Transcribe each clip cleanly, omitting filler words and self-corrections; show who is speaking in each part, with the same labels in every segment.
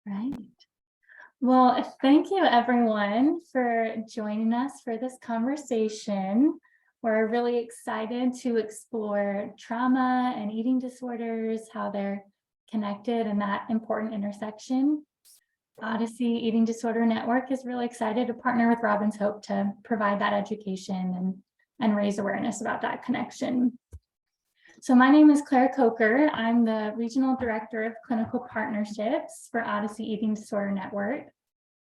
Speaker 1: Right. Well, thank you everyone for joining us for this conversation. We're really excited to explore trauma and eating disorders, how they're connected in that important intersection. Odyssey Eating Disorder Network is really excited to partner with Robin's Hope to provide that education and raise awareness about that connection. So my name is Claire Coker. I'm the Regional Director of Clinical Partnerships for Odyssey Eating Disorder Network.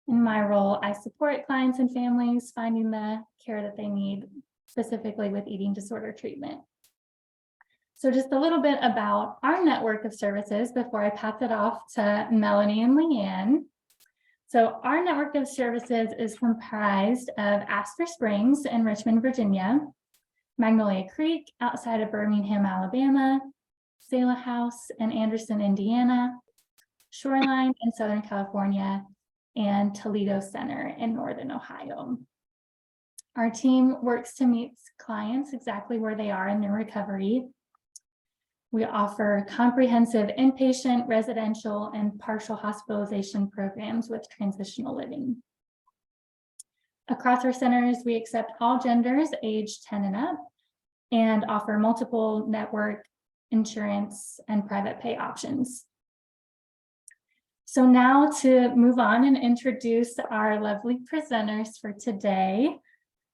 Speaker 1: In my role, I support clients and families finding the care that they need, specifically with eating disorder treatment. So just a little bit about our network of services before I pass it off to Melanie and Leanne. So our network of services is comprised of Astor Springs in Richmond, Virginia, Magnolia Creek outside of Birmingham, Alabama, Selah House in Anderson, Indiana, Shoreline in Southern California, and Toledo Center in Northern Ohio. Our team works to meet clients exactly where they are in their recovery. We offer comprehensive inpatient, residential, and partial hospitalization programs with transitional living. Across our centers, we accept all genders age 10 and up and offer multiple network, insurance, and private pay options. So now to move on and introduce our lovely presenters for today.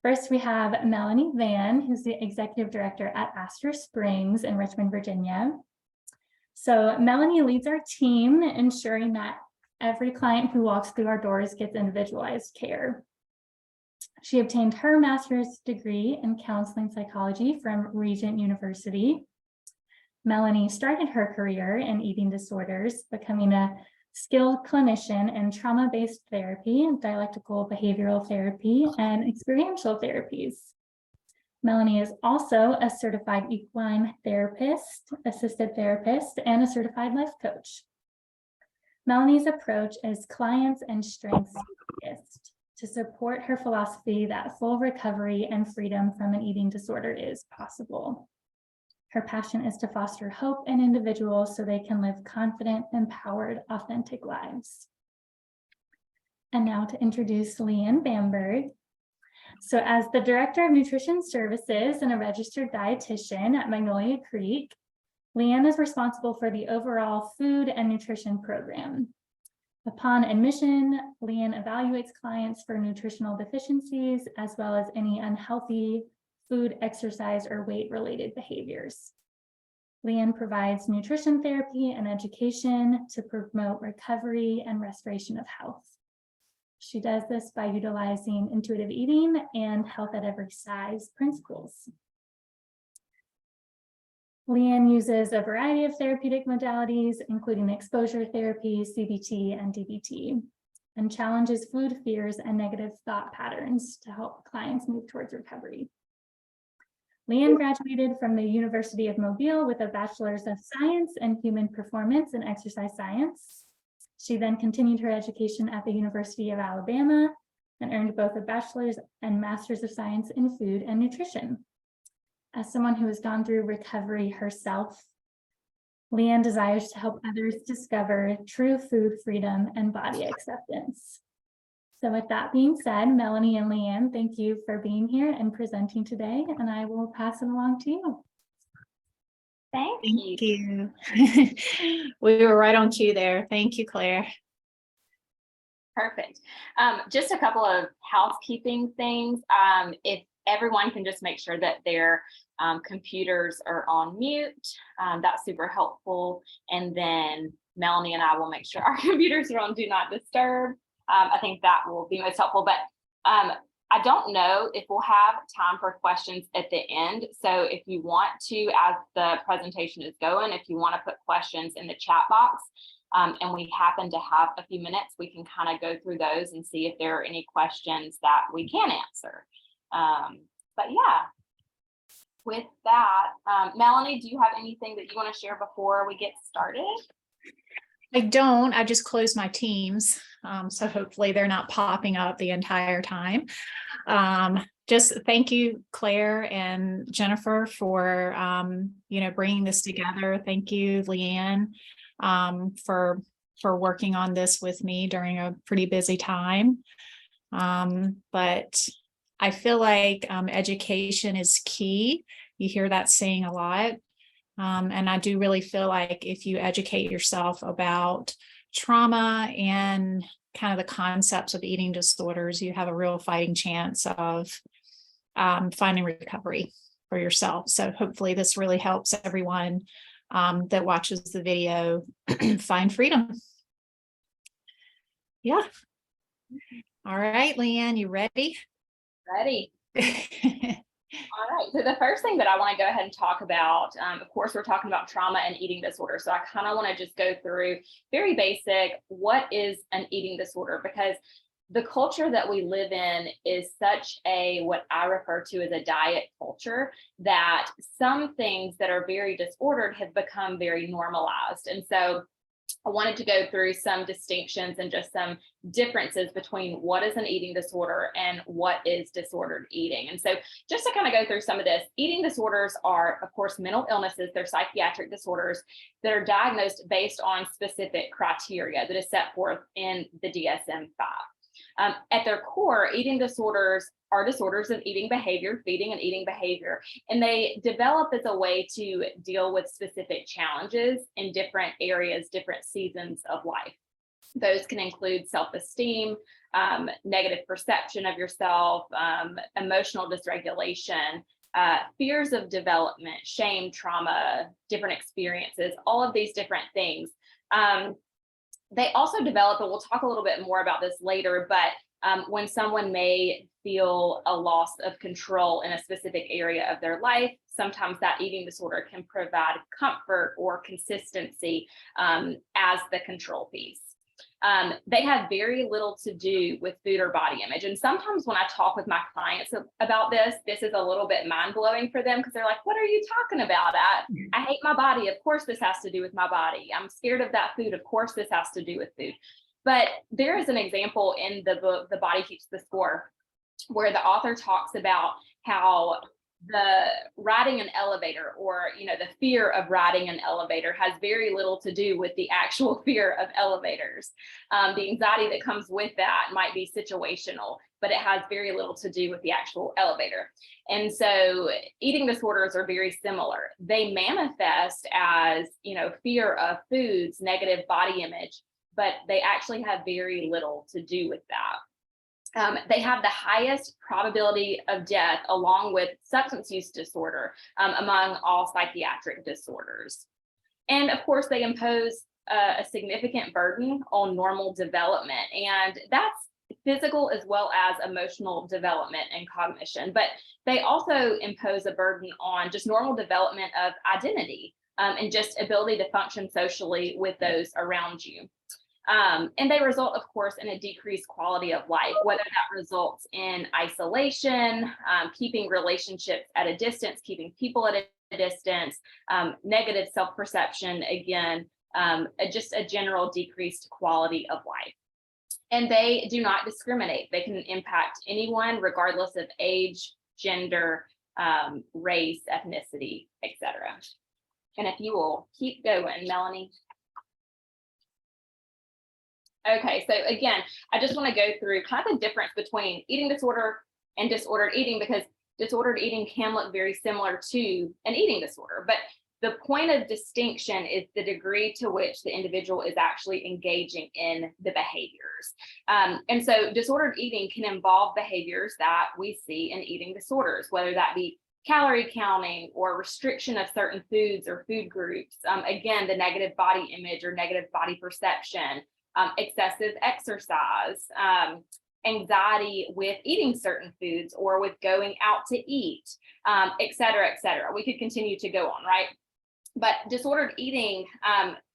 Speaker 1: First, we have Melanie Van, who's the Executive Director at Astor Springs in Richmond, Virginia. So Melanie leads our team, ensuring that every client who walks through our doors gets individualized care. She obtained her master's degree in counseling psychology from Regent University. Melanie started her career in eating disorders, becoming a skilled clinician in trauma-based therapy, dialectical behavioral therapy, and experiential therapies. Melanie is also a certified equine therapist, assisted therapist, and a certified life coach. Melanie's approach is clients and strengths focused to support her philosophy that full recovery and freedom from an eating disorder is possible. Her passion is to foster hope in individuals so they can live confident, empowered, authentic lives. And now to introduce Leanne Bamberg. So as the Director of Nutrition Services and a registered dietitian at Magnolia Creek, Leanne is responsible for the overall food and nutrition program. Upon admission, Leanne evaluates clients for nutritional deficiencies as well as any unhealthy food, exercise, or weight-related behaviors. Leanne provides nutrition therapy and education to promote recovery and restoration of health. She does this by utilizing intuitive eating and health at every size principles. Leanne uses a variety of therapeutic modalities, including exposure therapy, CBT, and DBT, and challenges food fears and negative thought patterns to help clients move towards recovery. Leanne graduated from the University of Mobile with a Bachelor's of Science in Human Performance and Exercise Science. She then continued her education at the University of Alabama and earned both a Bachelor's and Master's of Science in Food and Nutrition. As someone who has gone through recovery herself, Leanne desires to help others discover true food freedom and body acceptance. So with that being said, Melanie and Leanne, thank you for being here and presenting today, and I will pass it along to you.
Speaker 2: Thank you. We were right on cue there. Thank you, Claire.
Speaker 3: Perfect. Just a couple of housekeeping things. If everyone can just make sure that their computers are on mute, that's super helpful. And then Melanie and I will make sure our computers are on Do Not Disturb. I think that will be most helpful, but I don't know if we'll have time for questions at the end. So if you want to, as the presentation is going, if you want to put questions in the chat box, and we happen to have a few minutes, we can kind of go through those and see if there are any questions that we can answer. But yeah, with that, Melanie, do you have anything that you want to share before we get started?
Speaker 2: I don't. I just closed my Teams, so hopefully they're not popping up the entire time. Just thank you, Claire and Jennifer, for bringing this together. Thank you, Leanne, for for working on this with me during a pretty busy time. But I feel like education is key. You hear that saying a lot. And I do really feel like if you educate yourself about trauma and kind of the concepts of eating disorders, you have a real fighting chance of finding recovery for yourself. So hopefully this really helps everyone that watches the video find freedom. Yeah. All right, Leanne, you ready?
Speaker 3: Ready. All right, so the first thing that I want to go ahead and talk about, of course, we're talking about trauma and eating disorder. So I kind of want to just go through very basic, what is an eating disorder? Because the culture that we live in is such a, what I refer to as a diet culture, that some things that are very disordered have become very normalized. And so I wanted to go through some distinctions and just some differences between what is an eating disorder and what is disordered eating. And so just to kind of go through some of this, eating disorders are, of course, mental illnesses. They're psychiatric disorders that are diagnosed based on specific criteria that is set forth in the DSM-5. At their core, eating disorders are disorders of eating behavior, feeding and eating behavior, and they develop as a way to deal with specific challenges in different areas, different seasons of life. Those can include self-esteem, negative perception of yourself, emotional dysregulation, fears of development, shame, trauma, different experiences, all of these different things. They also develop, and we'll talk a little bit more about this later, but when someone may feel a loss of control in a specific area of their life, sometimes that eating disorder can provide comfort or consistency as the control piece. They have very little to do with food or body image. And sometimes when I talk with my clients about this is a little bit mind-blowing for them, because they're like, what are you talking about? I hate my body. Of course this has to do with my body. I'm scared of that food. Of course this has to do with food. But there is an example in the book, The Body Keeps the Score, where the author talks about how the riding an elevator, or the fear of riding an elevator, has very little to do with the actual fear of elevators. The anxiety that comes with that might be situational, but it has very little to do with the actual elevator. And so eating disorders are very similar. They manifest as fear of foods, negative body image, but they actually have very little to do with that. They have the highest probability of death, along with substance use disorder, among all psychiatric disorders. And of course, they impose a significant burden on normal development, and that's physical as well as emotional development and cognition. But they also impose a burden on just normal development of identity, and just ability to function socially with those around you. And they result, of course, in a decreased quality of life, whether that results in isolation, keeping relationships at a distance, keeping people at a distance, negative self-perception, again, just a general decreased quality of life. And they do not discriminate. They can impact anyone, regardless of age, gender, race, ethnicity, etc. And if you will keep going, Melanie. Okay, so again, I just want to go through kind of the difference between eating disorder and disordered eating, because disordered eating can look very similar to an eating disorder. But the point of distinction is the degree to which the individual is actually engaging in the behaviors. And so disordered eating can involve behaviors that we see in eating disorders, whether that be calorie counting or restriction of certain foods or food groups. Again, the negative body image or negative body perception, excessive exercise, anxiety with eating certain foods or with going out to eat, et cetera, et cetera. We could continue to go on, right? But disordered eating,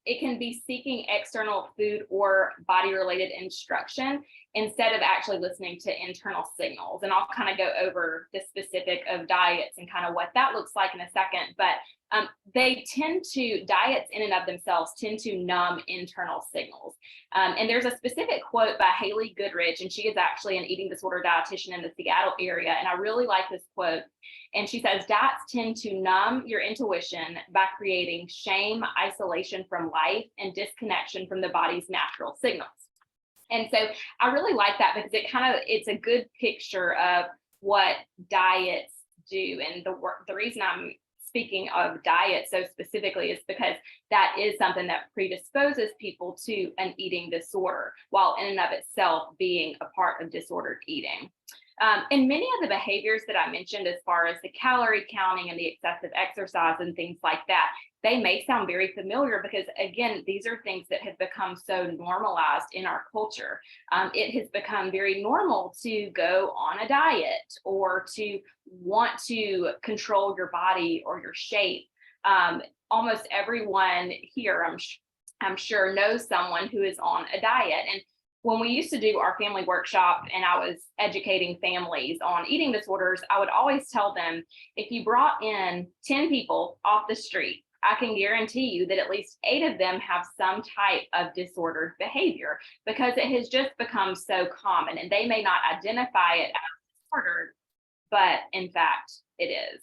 Speaker 3: it can be seeking external food or body-related instruction instead of actually listening to internal signals. And I'll kind of go over the specific of diets and kind of what that looks like in a second. But diets in and of themselves tend to numb internal signals. And there's a specific quote by Haley Goodrich, and she is actually an eating disorder dietitian in the Seattle area. And I really like this quote. And she says, diets tend to numb your intuition by creating shame, isolation from life, and disconnection from the body's natural signals. And so I really like that because it's a good picture of what diets do. And the reason I'm speaking of diet so specifically is because that is something that predisposes people to an eating disorder, while in and of itself being a part of disordered eating. And many of the behaviors that I mentioned, as far as the calorie counting and the excessive exercise and things like that, they may sound very familiar because, again, these are things that have become so normalized in our culture. It has become very normal to go on a diet or to want to control your body or your shape. Almost everyone here, I'm sure, knows someone who is on a diet. And when we used to do our family workshop and I was educating families on eating disorders, I would always tell them, if you brought in 10 people off the street, I can guarantee you that at least 8 of them have some type of disordered behavior, because it has just become so common, and they may not identify it as disordered, but in fact it is.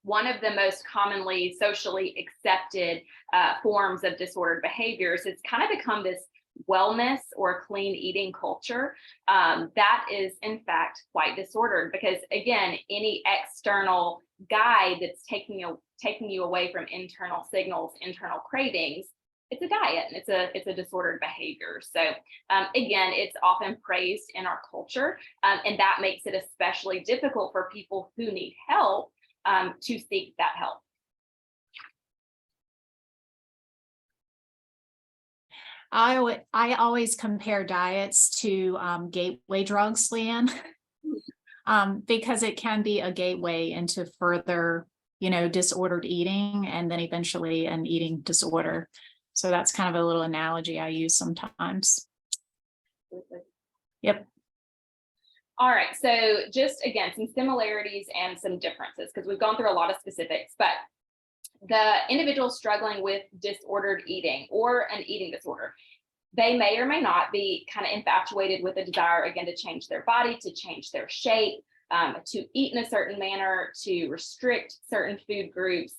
Speaker 3: One of the most commonly socially accepted forms of disordered behaviors has kind of become this wellness or clean eating culture that is in fact quite disordered, because again, any external guide that's taking you away from internal signals, internal cravings, it's a diet, and it's a disordered behavior. So again, it's often praised in our culture, and that makes it especially difficult for people who need help to seek that help.
Speaker 2: I always compare diets to gateway drugs, Leanne, because it can be a gateway into further, disordered eating, and then eventually an eating disorder. So that's kind of a little analogy I use sometimes. Yep.
Speaker 3: All right, so just again, some similarities and some differences, because we've gone through a lot of specifics, but the individual struggling with disordered eating or an eating disorder, they may or may not be kind of infatuated with a desire, again, to change their body, to change their shape, to eat in a certain manner, to restrict certain food groups,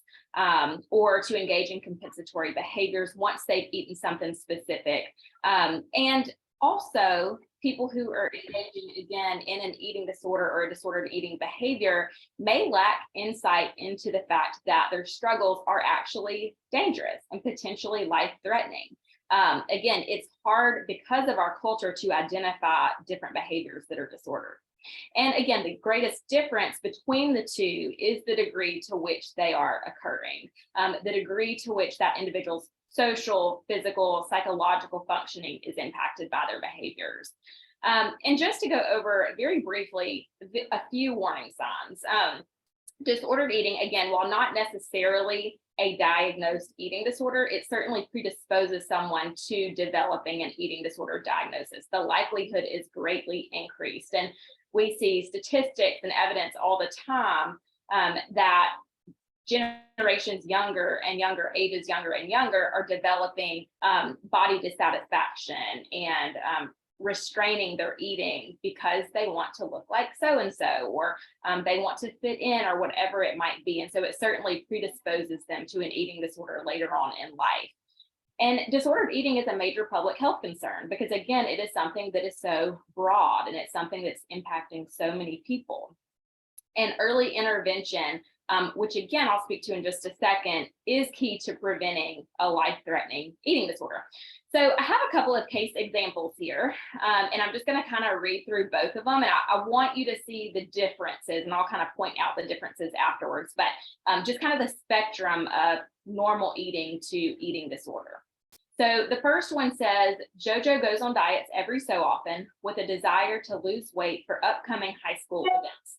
Speaker 3: or to engage in compensatory behaviors once they've eaten something specific. And also, people who are engaging, again, in an eating disorder or a disordered eating behavior may lack insight into the fact that their struggles are actually dangerous and potentially life-threatening. Again, it's hard because of our culture to identify different behaviors that are disordered. And again, the greatest difference between the two is the degree to which they are occurring, the degree to which that individual's social, physical, psychological functioning is impacted by their behaviors. And just to go over very briefly, a few warning signs. Disordered eating, again, while not necessarily a diagnosed eating disorder, it certainly predisposes someone to developing an eating disorder diagnosis. The likelihood is greatly increased. And we see statistics and evidence all the time that generations younger and younger, ages younger and younger, are developing body dissatisfaction and restraining their eating because they want to look like so-and-so, or they want to fit in, or whatever it might be. And so it certainly predisposes them to an eating disorder later on in life. And disordered eating is a major public health concern because, again, it is something that is so broad, and it's something that's impacting so many people. And early intervention, which again, I'll speak to in just a second, is key to preventing a life-threatening eating disorder. So I have a couple of case examples here, and I'm just going to kind of read through both of them. And I want you to see the differences, and I'll kind of point out the differences afterwards, but just kind of the spectrum of normal eating to eating disorder. So the first one says, JoJo goes on diets every so often with a desire to lose weight for upcoming high school events.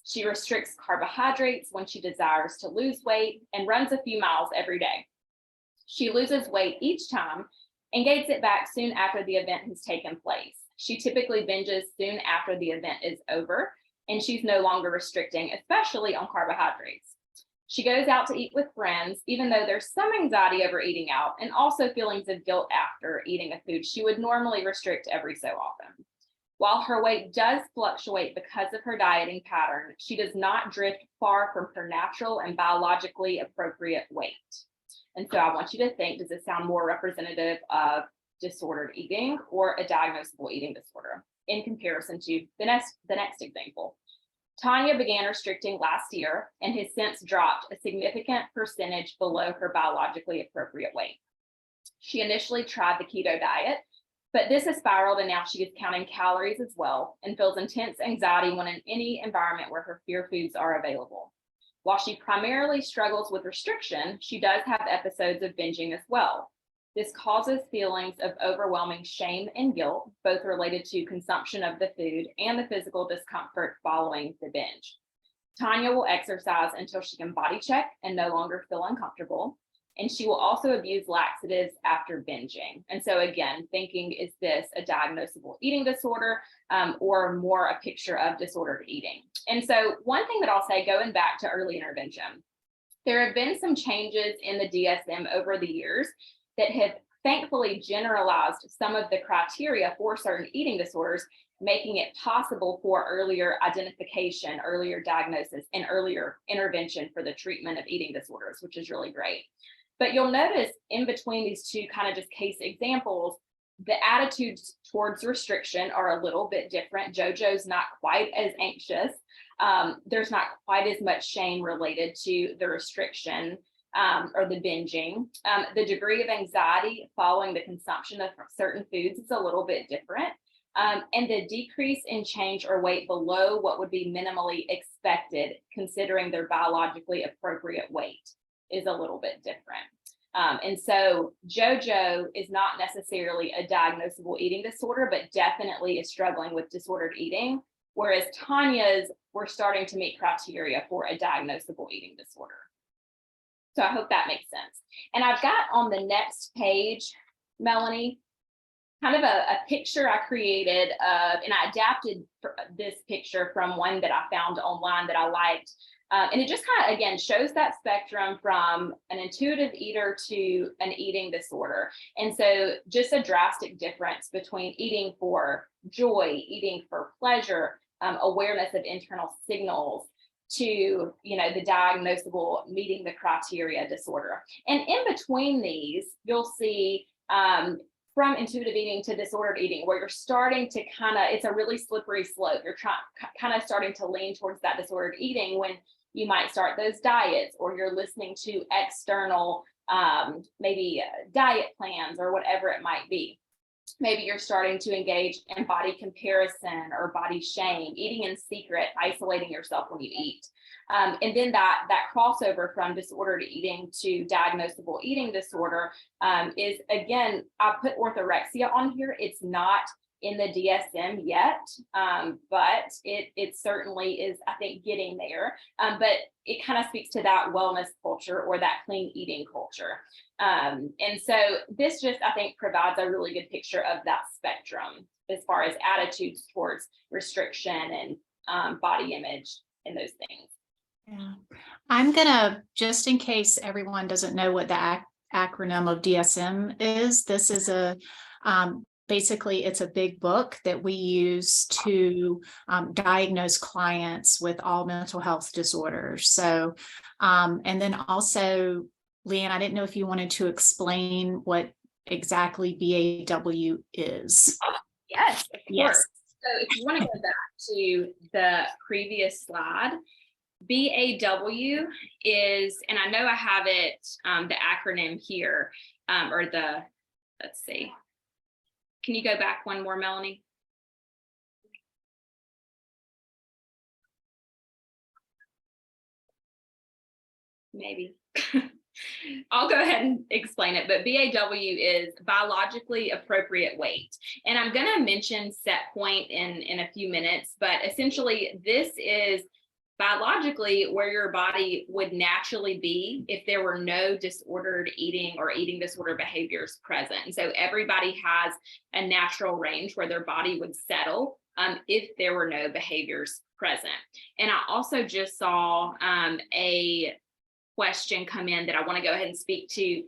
Speaker 3: She restricts carbohydrates when she desires to lose weight and runs a few miles every day. She loses weight each time and gains it back soon after the event has taken place. She typically binges soon after the event is over, and she's no longer restricting, especially on carbohydrates. She goes out to eat with friends, even though there's some anxiety over eating out and also feelings of guilt after eating a food she would normally restrict every so often. While her weight does fluctuate because of her dieting pattern, she does not drift far from her natural and biologically appropriate weight. And so I want you to think, does this sound more representative of disordered eating or a diagnosable eating disorder in comparison to the next example? Tanya began restricting last year and has since dropped a significant percentage below her biologically appropriate weight. She initially tried the keto diet, but this has spiraled and now she is counting calories as well and feels intense anxiety when in any environment where her fear foods are available. While she primarily struggles with restriction, she does have episodes of binging as well. This causes feelings of overwhelming shame and guilt, both related to consumption of the food and the physical discomfort following the binge. Tanya will exercise until she can body check and no longer feel uncomfortable. And she will also abuse laxatives after binging. And so again, thinking, is this a diagnosable eating disorder or more a picture of disordered eating? And so one thing that I'll say, going back to early intervention, there have been some changes in the DSM over the years that have thankfully generalized some of the criteria for certain eating disorders, making it possible for earlier identification, earlier diagnosis, and earlier intervention for the treatment of eating disorders, which is really great. But you'll notice in between these two kind of just case examples, the attitudes towards restriction are a little bit different. JoJo's not quite as anxious. There's not quite as much shame related to the restriction or the binging. The degree of anxiety following the consumption of certain foods is a little bit different. And the decrease in change or weight below what would be minimally expected, considering their biologically appropriate weight, is a little bit different. And so JoJo is not necessarily a diagnosable eating disorder, but definitely is struggling with disordered eating, whereas Tanya's, we're starting to meet criteria for a diagnosable eating disorder. So I hope that makes sense. And I've got on the next page, Melanie, kind of a picture I created of, and I adapted this picture from one that I found online that I liked. And it just kind of, again, shows that spectrum from an intuitive eater to an eating disorder. And so just a drastic difference between eating for joy, eating for pleasure, awareness of internal signals, to, the diagnosable meeting the criteria disorder. And in between these, you'll see from intuitive eating to disordered eating, where you're starting to it's a really slippery slope. You're kind of starting to lean towards that disordered eating when you might start those diets, or you're listening to external, maybe diet plans or whatever it might be. Maybe you're starting to engage in body comparison or body shame, eating in secret, isolating yourself when you eat. And then that crossover from disordered eating to diagnosable eating disorder is, again, I put orthorexia on here. It's not in the DSM yet, but it certainly is, I think, getting there. But it kind of speaks to that wellness culture or that clean eating culture. And so this just, I think, provides a really good picture of that spectrum as far as attitudes towards restriction and body image and those things.
Speaker 2: Yeah, I'm gonna, just in case everyone doesn't know what the acronym of DSM is, this is basically, it's a big book that we use to diagnose clients with all mental health disorders. So, and then also, Leanne, I didn't know if you wanted to explain what exactly BAW is.
Speaker 3: Yes, of
Speaker 2: Yes.
Speaker 3: course. So if you want to go back to the previous slide, BAW is, and I know I have it, the acronym here, let's see. Can you go back one more, Melanie? Maybe. I'll go ahead and explain it, but BAW is biologically appropriate weight. And I'm going to mention set point in a few minutes, but essentially this is biologically where your body would naturally be if there were no disordered eating or eating disorder behaviors present. And so everybody has a natural range where their body would settle if there were no behaviors present. And I also just saw a question come in that I want to go ahead and speak to.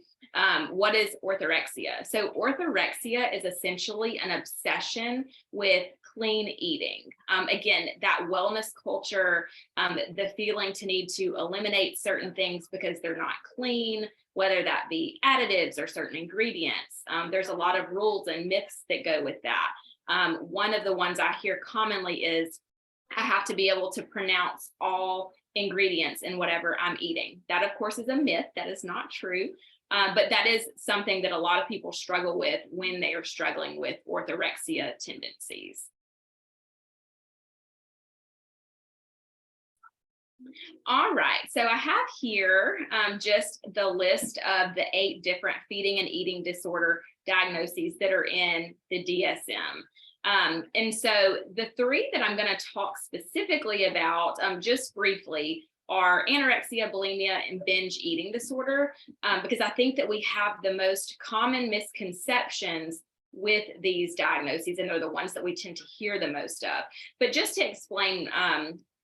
Speaker 3: What is orthorexia? So orthorexia is essentially an obsession with clean eating. Again, that wellness culture, the feeling to need to eliminate certain things because they're not clean, whether that be additives or certain ingredients. There's a lot of rules and myths that go with that. One of the ones I hear commonly is, I have to be able to pronounce all ingredients in whatever I'm eating. That, of course, is a myth. That is not true. But that is something that a lot of people struggle with when they are struggling with orthorexia tendencies. All right, so I have here just the list of the 8 different feeding and eating disorder diagnoses that are in the DSM. And so the 3 that I'm going to talk specifically about, just briefly, are anorexia, bulimia, and binge eating disorder, because I think that we have the most common misconceptions with these diagnoses, and they're the ones that we tend to hear the most of. But just to explain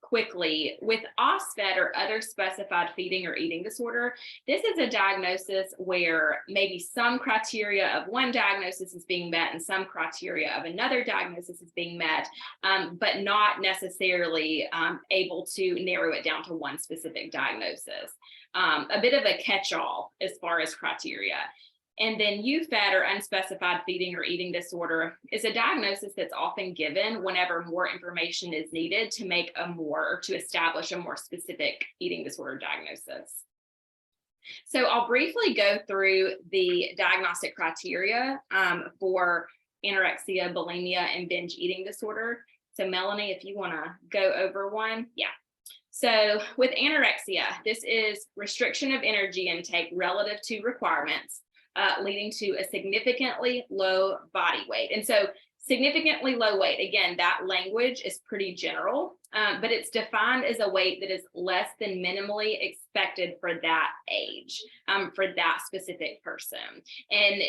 Speaker 3: quickly, with OSFED or other specified feeding or eating disorder, this is a diagnosis where maybe some criteria of one diagnosis is being met and some criteria of another diagnosis is being met, but not necessarily able to narrow it down to one specific diagnosis. A bit of a catch-all as far as criteria. And then UFED, or unspecified feeding or eating disorder, is a diagnosis that's often given whenever more information is needed to make or to establish a more specific eating disorder diagnosis. So I'll briefly go through the diagnostic criteria for anorexia, bulimia, and binge eating disorder. So Melanie, if you want to go over one. Yeah. So with anorexia, this is restriction of energy intake relative to requirements, leading to a significantly low body weight. And so significantly low weight, again, that language is pretty general, but it's defined as a weight that is less than minimally expected for that age, for that specific person. And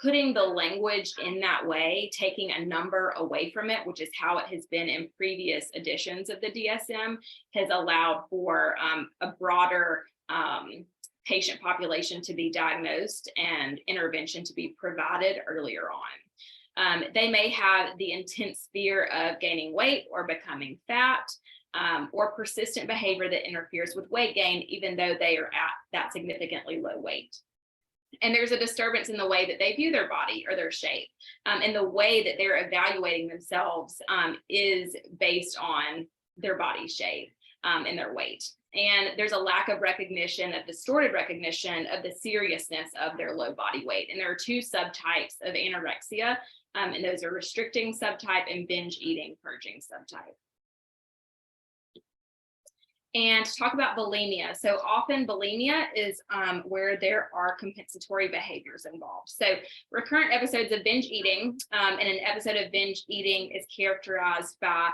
Speaker 3: putting the language in that way, taking a number away from it, which is how it has been in previous editions of the DSM, has allowed for a broader patient population to be diagnosed and intervention to be provided earlier on. They may have the intense fear of gaining weight or becoming fat, or persistent behavior that interferes with weight gain, even though they are at that significantly low weight. And there's a disturbance in the way that they view their body or their shape. And the way that they're evaluating themselves is based on their body shape and their weight. And there's a lack of recognition, of distorted recognition of the seriousness of their low body weight. And there are 2 subtypes of anorexia, and those are restricting subtype and binge eating purging subtype. And to talk about bulimia. So often bulimia is where there are compensatory behaviors involved. So recurrent episodes of binge eating, and an episode of binge eating is characterized by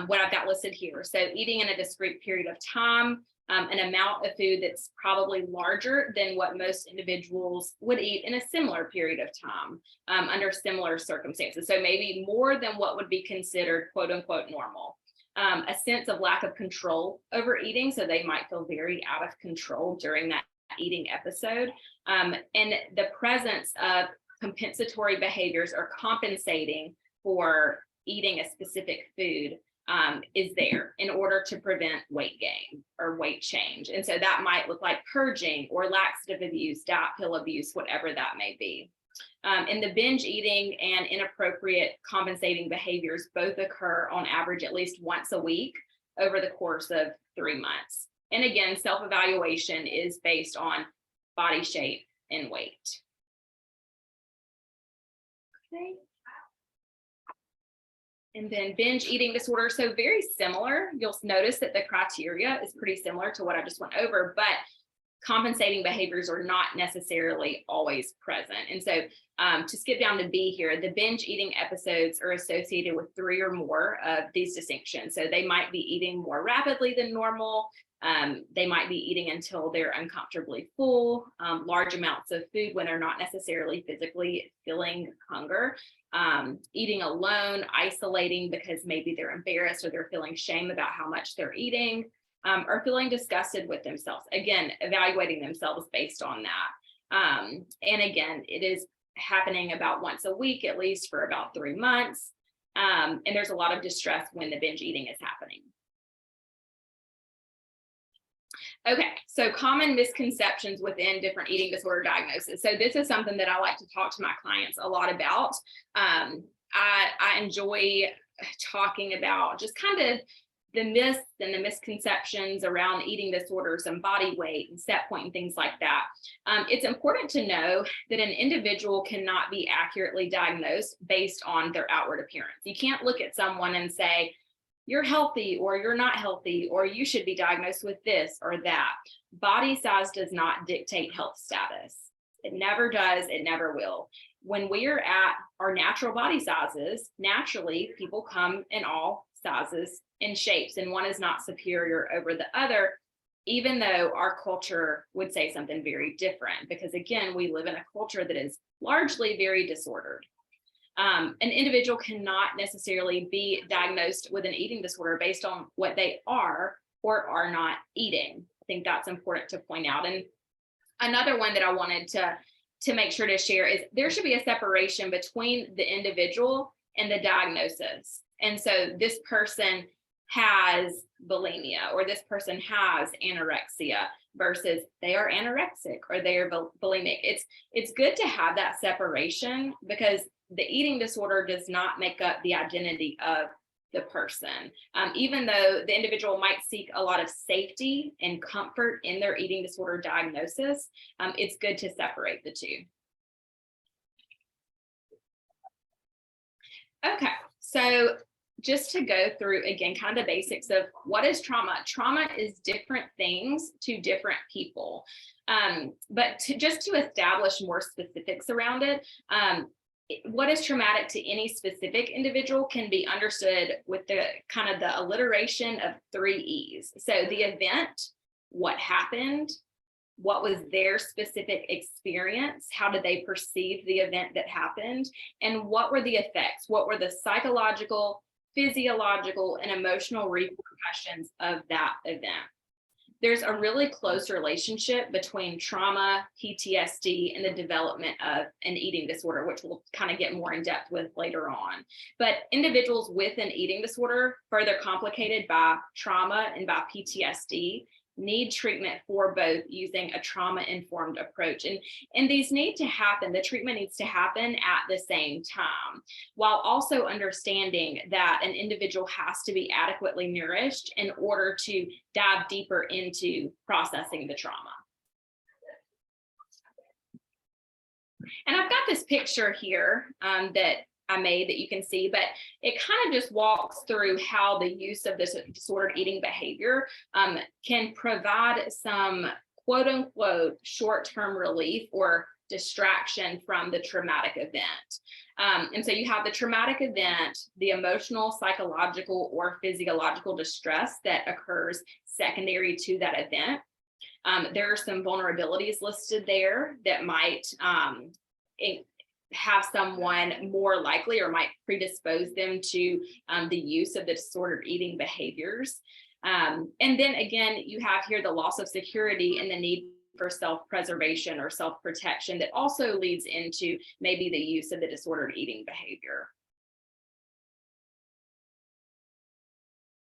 Speaker 3: what I've got listed here. So eating in a discrete period of time, an amount of food that's probably larger than what most individuals would eat in a similar period of time under similar circumstances. So maybe more than what would be considered quote unquote normal. A sense of lack of control over eating. So they might feel very out of control during that eating episode. And the presence of compensatory behaviors or compensating for eating a specific food is there in order to prevent weight gain or weight change. And so that might look like purging or laxative abuse, diet pill abuse, whatever that may be. And the binge eating and inappropriate compensating behaviors both occur on average at least once a week over the course of 3 months. And again, self-evaluation is based on body shape and weight. Okay. And then binge eating disorder, so very similar. You'll notice that the criteria is pretty similar to what I just went over, but compensating behaviors are not necessarily always present. And so to skip down to B here, the binge eating episodes are associated with 3 or more of these distinctions. So they might be eating more rapidly than normal. They might be eating until they're uncomfortably full, large amounts of food when they're not necessarily physically feeling hunger, eating alone, isolating because maybe they're embarrassed or they're feeling shame about how much they're eating, or feeling disgusted with themselves. Again, evaluating themselves based on that. And again, it is happening about once a week, at least for about 3 months. And there's a lot of distress when the binge eating is happening. Okay, so common misconceptions within different eating disorder diagnoses. So this is something that I like to talk to my clients a lot about. I enjoy talking about just kind of the myths and the misconceptions around eating disorders and body weight and set point and things like that. It's important to know that an individual cannot be accurately diagnosed based on their outward appearance. You can't look at someone and say, you're healthy or you're not healthy, or you should be diagnosed with this or that. Body size does not dictate health status. It never does, it never will. When we are at our natural body sizes, naturally people come in all sizes and shapes, and one is not superior over the other, even though our culture would say something very different, because again, we live in a culture that is largely very disordered. An individual cannot necessarily be diagnosed with an eating disorder based on what they are or are not eating. I think that's important to point out. And another one that I wanted to make sure to share is there should be a separation between the individual and the diagnosis. And so this person has bulimia, or this person has anorexia, versus they are anorexic or they are bulimic. It's good to have that separation, because the eating disorder does not make up the identity of the person. Even though the individual might seek a lot of safety and comfort in their eating disorder diagnosis, it's good to separate the two. Okay, so just to go through again, kind of the basics of what is trauma. Trauma is different things to different people. But just to establish more specifics around it, what is traumatic to any specific individual can be understood with the kind of the alliteration of 3 E's. So the event, what happened, what was their specific experience, how did they perceive the event that happened, and what were the effects, what were the psychological, physiological, and emotional repercussions of that event. There's a really close relationship between trauma, PTSD, and the development of an eating disorder, which we'll kind of get more in depth with later on. But individuals with an eating disorder, further complicated by trauma and by PTSD, need treatment for both using a trauma-informed approach. And these need to happen, the treatment needs to happen at the same time, while also understanding that an individual has to be adequately nourished in order to dive deeper into processing the trauma. And I've got this picture here that I made that you can see, but it kind of just walks through how the use of this disordered eating behavior can provide some quote unquote short-term relief or distraction from the traumatic event. And so you have the traumatic event, the emotional, psychological, or physiological distress that occurs secondary to that event. There are some vulnerabilities listed there that might have someone more likely or might predispose them to the use of the disordered eating behaviors. And then again, you have here the loss of security and the need for self-preservation or self-protection that also leads into maybe the use of the disordered eating behavior.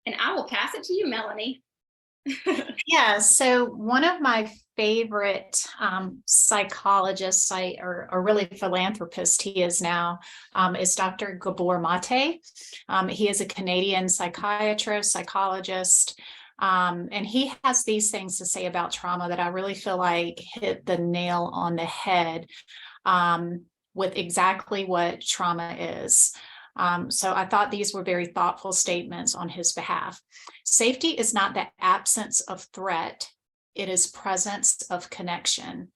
Speaker 3: And I will pass it to you, Melanie.
Speaker 2: Yeah, so one of my favorite psychologists, or really philanthropist he is now, is Dr. Gabor Mate. He is a Canadian psychiatrist, psychologist, and he has these things to say about trauma that I really feel like hit the nail on the head with exactly what trauma is. So I thought these were very thoughtful statements on his behalf. Safety is not the absence of threat. it is presence of connection.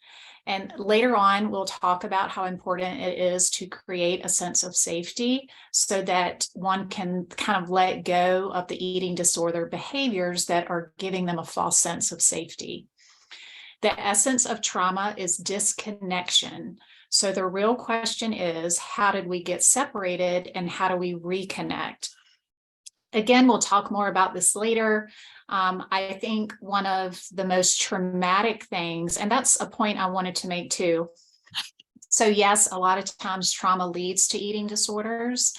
Speaker 2: And later on, we'll talk about how important it is to create a sense of safety so that one can kind of let go of the eating disorder behaviors that are giving them a false sense of safety. The essence of trauma is disconnection. So the real question is, how did we get separated and how do we reconnect? Again, we'll talk more about this later. I think one of the most traumatic things, and that's a point I wanted to make too. So yes, a lot of times trauma leads to eating disorders,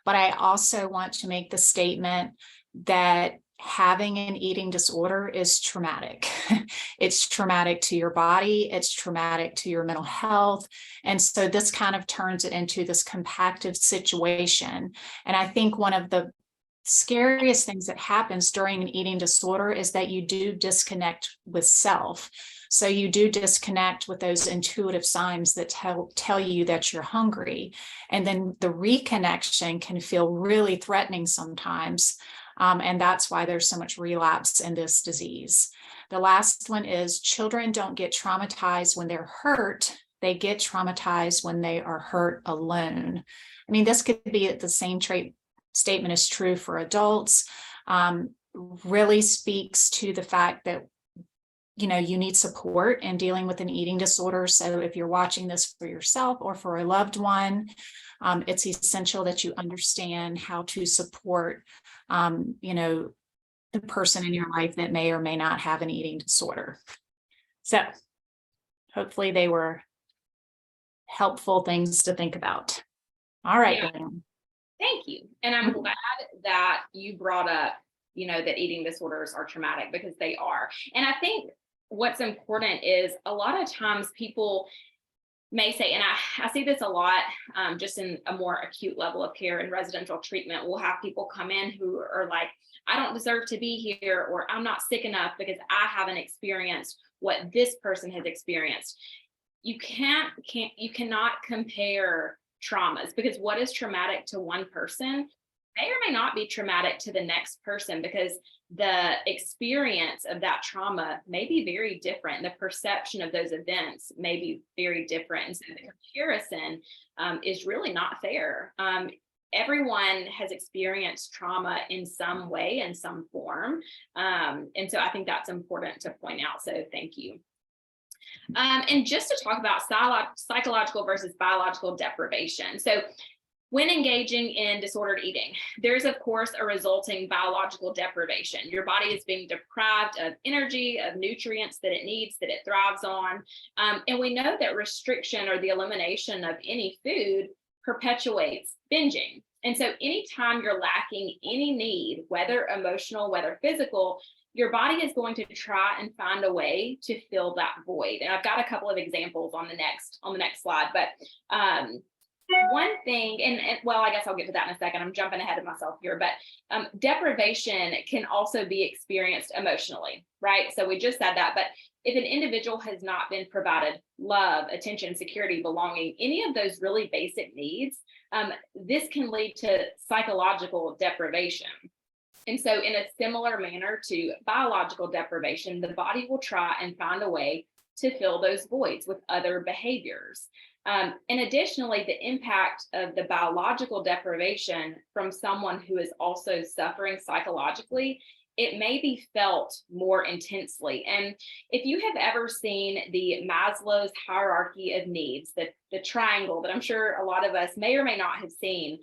Speaker 2: but I also want to make the statement that having an eating disorder is traumatic. It's traumatic to your body, it's traumatic to your mental health. And so this kind of turns it into this compacted situation. And I think one of the scariest things that happens during an eating disorder is that you do disconnect with self. So you do disconnect with those intuitive signs that tell you that you're hungry. And then the reconnection can feel really threatening sometimes. And that's why there's so much relapse in this disease. The last one is children don't get traumatized when they're hurt. They get traumatized when they are hurt alone. I mean, this could be the same statement is true for adults. Really speaks to the fact that you need support in dealing with an eating disorder. So if you're watching this for yourself or for a loved one, it's essential that you understand how to support the person in your life that may or may not have an eating disorder. So hopefully they were helpful things to think about. All right.
Speaker 3: Yeah. Thank you. And I'm glad that you brought up, that eating disorders are traumatic, because they are. And I think what's important is a lot of times people may say, and I see this a lot, just in a more acute level of care and residential treatment, we'll have people come in who are like, I don't deserve to be here, or I'm not sick enough because I haven't experienced what this person has experienced. You cannot compare traumas, because what is traumatic to one person may or may not be traumatic to the next person, because the experience of that trauma may be very different. The perception of those events may be very different. And so the comparison is really not fair. Everyone has experienced trauma in some way, in some form. And so I think that's important to point out. So thank you. And just to talk about psychological versus biological deprivation. So when engaging in disordered eating, there's of course a resulting biological deprivation. Your body is being deprived of energy, of nutrients that it needs, that it thrives on. And we know that restriction or the elimination of any food perpetuates binging. And so anytime you're lacking any need, whether emotional, whether physical, your body is going to try and find a way to fill that void. And I've got a couple of examples on the next slide, but one thing, and well, I guess I'll get to that in a second. I'm jumping ahead of myself here, but deprivation can also be experienced emotionally, right? So we just said that, but if an individual has not been provided love, attention, security, belonging, any of those really basic needs, this can lead to psychological deprivation. And so in a similar manner to biological deprivation, the body will try and find a way to fill those voids with other behaviors. And additionally, the impact of the biological deprivation from someone who is also suffering psychologically, it may be felt more intensely. And if you have ever seen the Maslow's hierarchy of needs, the triangle that I'm sure a lot of us may or may not have seen,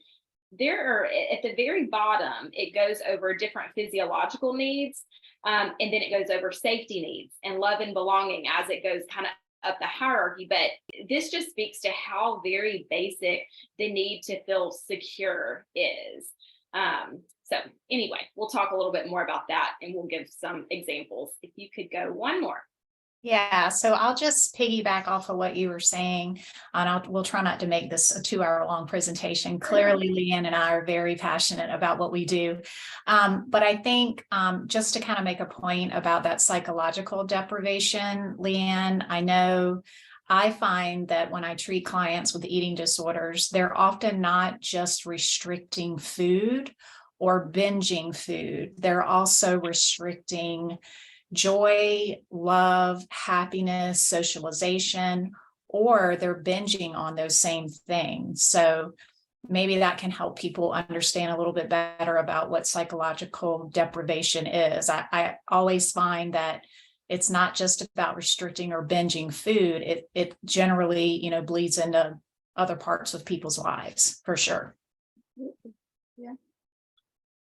Speaker 3: there are at the very bottom, it goes over different physiological needs, and then it goes over safety needs and love and belonging as it goes kind of up the hierarchy. But this just speaks to how very basic the need to feel secure is. So anyway, we'll talk a little bit more about that and we'll give some examples. If you could go one more.
Speaker 2: Yeah, so I'll just piggyback off of what you were saying, and we'll try not to make this a 2-hour-long presentation. Clearly, Leanne and I are very passionate about what we do. But I think just to kind of make a point about that psychological deprivation, Leanne, I know I find that when I treat clients with eating disorders, they're often not just restricting food or binging food. They're also restricting joy, love, happiness, socialization, or they're binging on those same things. So maybe that can help people understand a little bit better about what psychological deprivation is. I always find that it's not just about restricting or binging food. It generally, bleeds into other parts of people's lives, for sure.
Speaker 3: Yeah.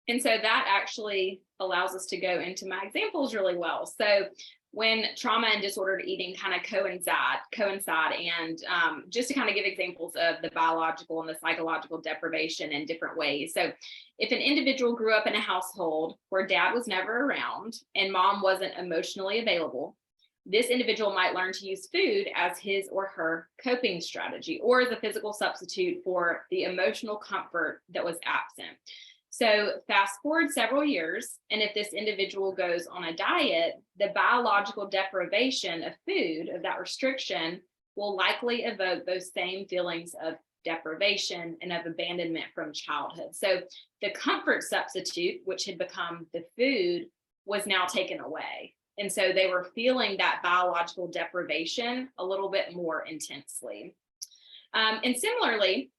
Speaker 3: And so that actually allows us to go into my examples really well. So when trauma and disordered eating kind of coincide, and just to kind of give examples of the biological and the psychological deprivation in different ways. So if an individual grew up in a household where dad was never around and mom wasn't emotionally available, this individual might learn to use food as his or her coping strategy, or as a physical substitute for the emotional comfort that was absent. So fast forward several years, and if this individual goes on a diet, the biological deprivation of food, of that restriction, will likely evoke those same feelings of deprivation and of abandonment from childhood. So the comfort substitute, which had become the food, was now taken away. And so they were feeling that biological deprivation a little bit more intensely. And similarly,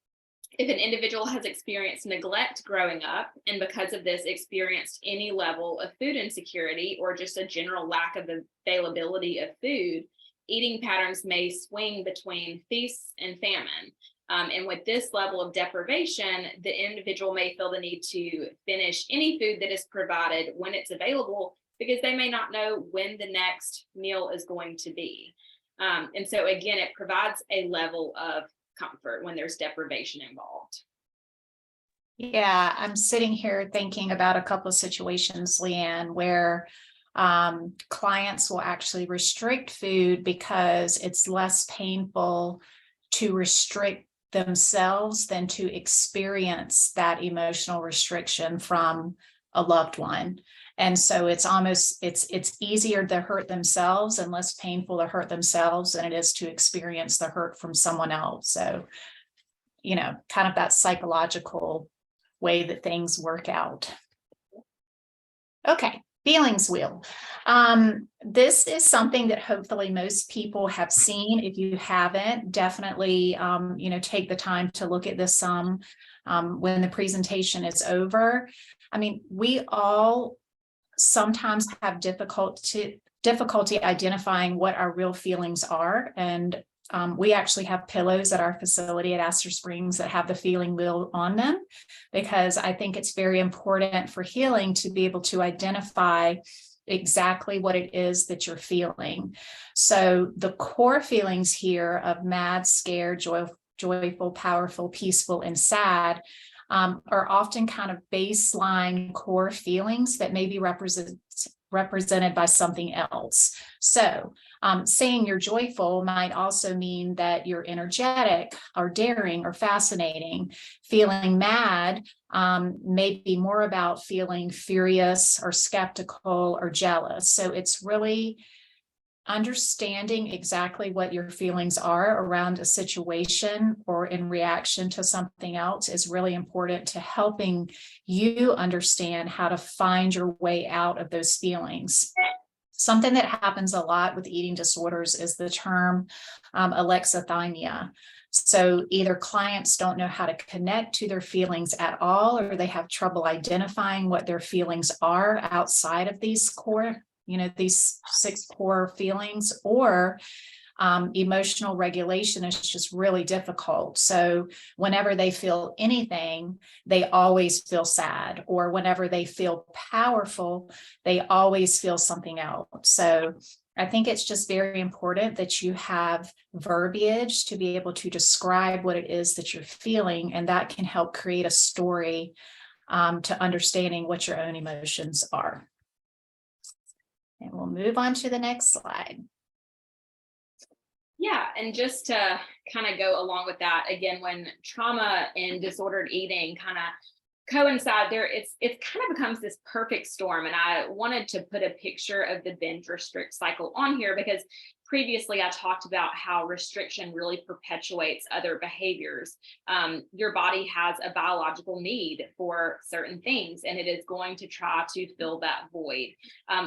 Speaker 3: if an individual has experienced neglect growing up, and because of this experienced any level of food insecurity or just a general lack of availability of food, eating patterns may swing between feasts and famine. And with this level of deprivation, the individual may feel the need to finish any food that is provided when it's available, because they may not know when the next meal is going to be. And so again, it provides a level of comfort when there's deprivation involved.
Speaker 2: Yeah, I'm sitting here thinking about a couple of situations, Leanne, where clients will actually restrict food because it's less painful to restrict themselves than to experience that emotional restriction from a loved one. And so it's easier to hurt themselves and less painful to hurt themselves than it is to experience the hurt from someone else. So, kind of that psychological way that things work out. Okay, feelings wheel. This is something that hopefully most people have seen. If you haven't, definitely, take the time to look at this some when the presentation is over. I mean, we all sometimes have difficulty identifying what our real feelings are. And we actually have pillows at our facility at Astor Springs that have the feeling wheel on them, because I think it's very important for healing to be able to identify exactly what it is that you're feeling. So the core feelings here of mad, scared, joyful, powerful, peaceful, and sad are often kind of baseline core feelings that may be represented by something else. So saying you're joyful might also mean that you're energetic or daring or fascinating. Feeling mad may be more about feeling furious or skeptical or jealous. So it's really understanding exactly what your feelings are around a situation or in reaction to something else is really important to helping you understand how to find your way out of those feelings. Something that happens a lot with eating disorders is the term alexithymia. So either clients don't know how to connect to their feelings at all, or they have trouble identifying what their feelings are outside of these core, these 6 core feelings, or emotional regulation is just really difficult. So whenever they feel anything, they always feel sad, or whenever they feel powerful, they always feel something else. So I think it's just very important that you have verbiage to be able to describe what it is that you're feeling, and that can help create a story to understanding what your own emotions are. And we'll move on to the next slide.
Speaker 3: Yeah, and just to kind of go along with that, again, when trauma and disordered eating kind of coincide there, it kind of becomes this perfect storm. And I wanted to put a picture of the binge restrict cycle on here, because previously I talked about how restriction really perpetuates other behaviors. Your body has a biological need for certain things, and it is going to try to fill that void,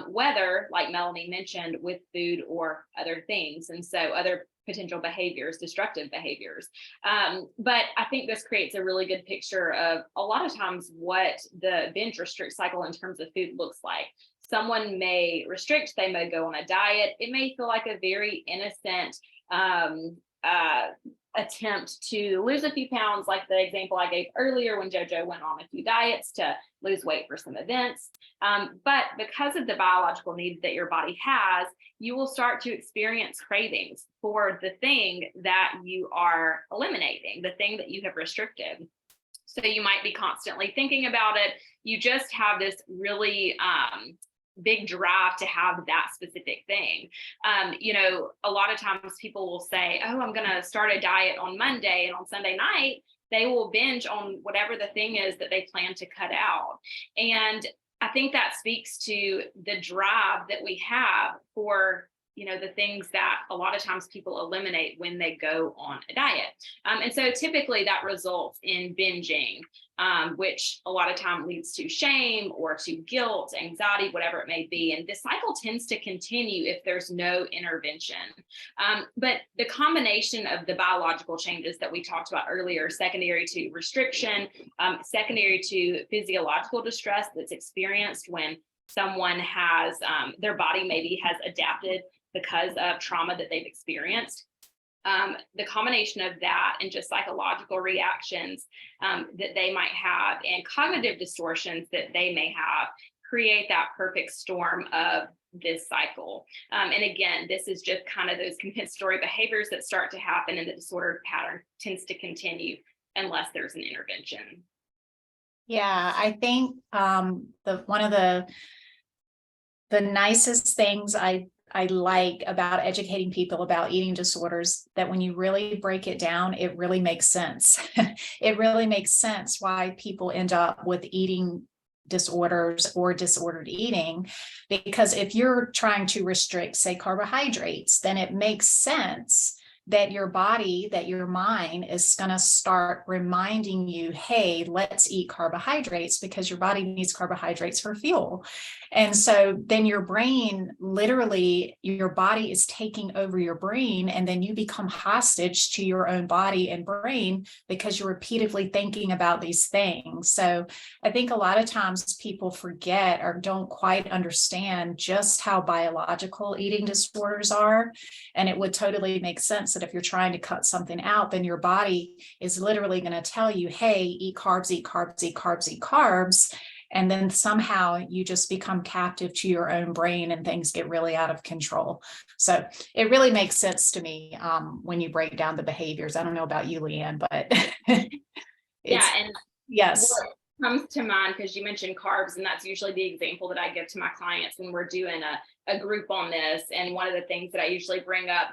Speaker 3: whether, like Melanie mentioned, with food or other things. And so other potential behaviors, destructive behaviors. But I think this creates a really good picture of a lot of times what the binge restrict cycle in terms of food looks like. Someone may restrict, they may go on a diet. It may feel like a very innocent attempt to lose a few pounds, like the example I gave earlier when JoJo went on a few diets to lose weight for some events. But because of the biological needs that your body has, you will start to experience cravings for the thing that you are eliminating, the thing that you have restricted. So you might be constantly thinking about it. You just have this really big drive to have that specific thing. A lot of times people will say, oh, I'm going to start a diet on Monday, and on Sunday night, they will binge on whatever the thing is that they plan to cut out. And I think that speaks to the drive that we have for the things that a lot of times people eliminate when they go on a diet. And so typically that results in binging, which a lot of time leads to shame or to guilt, anxiety, whatever it may be. And this cycle tends to continue if there's no intervention. But the combination of the biological changes that we talked about earlier, secondary to restriction, secondary to physiological distress that's experienced when someone has, their body maybe has adapted because of trauma that they've experienced. The combination of that and just psychological reactions that they might have and cognitive distortions that they may have create that perfect storm of this cycle. And again, this is just kind of those compensatory behaviors that start to happen, and the disordered pattern tends to continue unless there's an intervention.
Speaker 2: Yeah, I think one of the nicest things I like about educating people about eating disorders, that when you really break it down, it really makes sense. It really makes sense why people end up with eating disorders or disordered eating, because if you're trying to restrict, say, carbohydrates, then it makes sense that your body, that your mind is going to start reminding you, hey, let's eat carbohydrates, because your body needs carbohydrates for fuel. And so then your brain, literally, your body is taking over your brain, and then you become hostage to your own body and brain because you're repeatedly thinking about these things. So I think a lot of times people forget or don't quite understand just how biological eating disorders are. And it would totally make sense that if you're trying to cut something out, then your body is literally going to tell you, hey, eat carbs, eat carbs, eat carbs, eat carbs. And then somehow you just become captive to your own brain and things get really out of control. So it really makes sense to me when you break down the behaviors. I don't know about you, Leanne, but
Speaker 3: yeah. And
Speaker 2: yes.
Speaker 3: what comes to mind, because you mentioned carbs, and that's usually the example that I give to my clients when we're doing a group on this. And one of the things that I usually bring up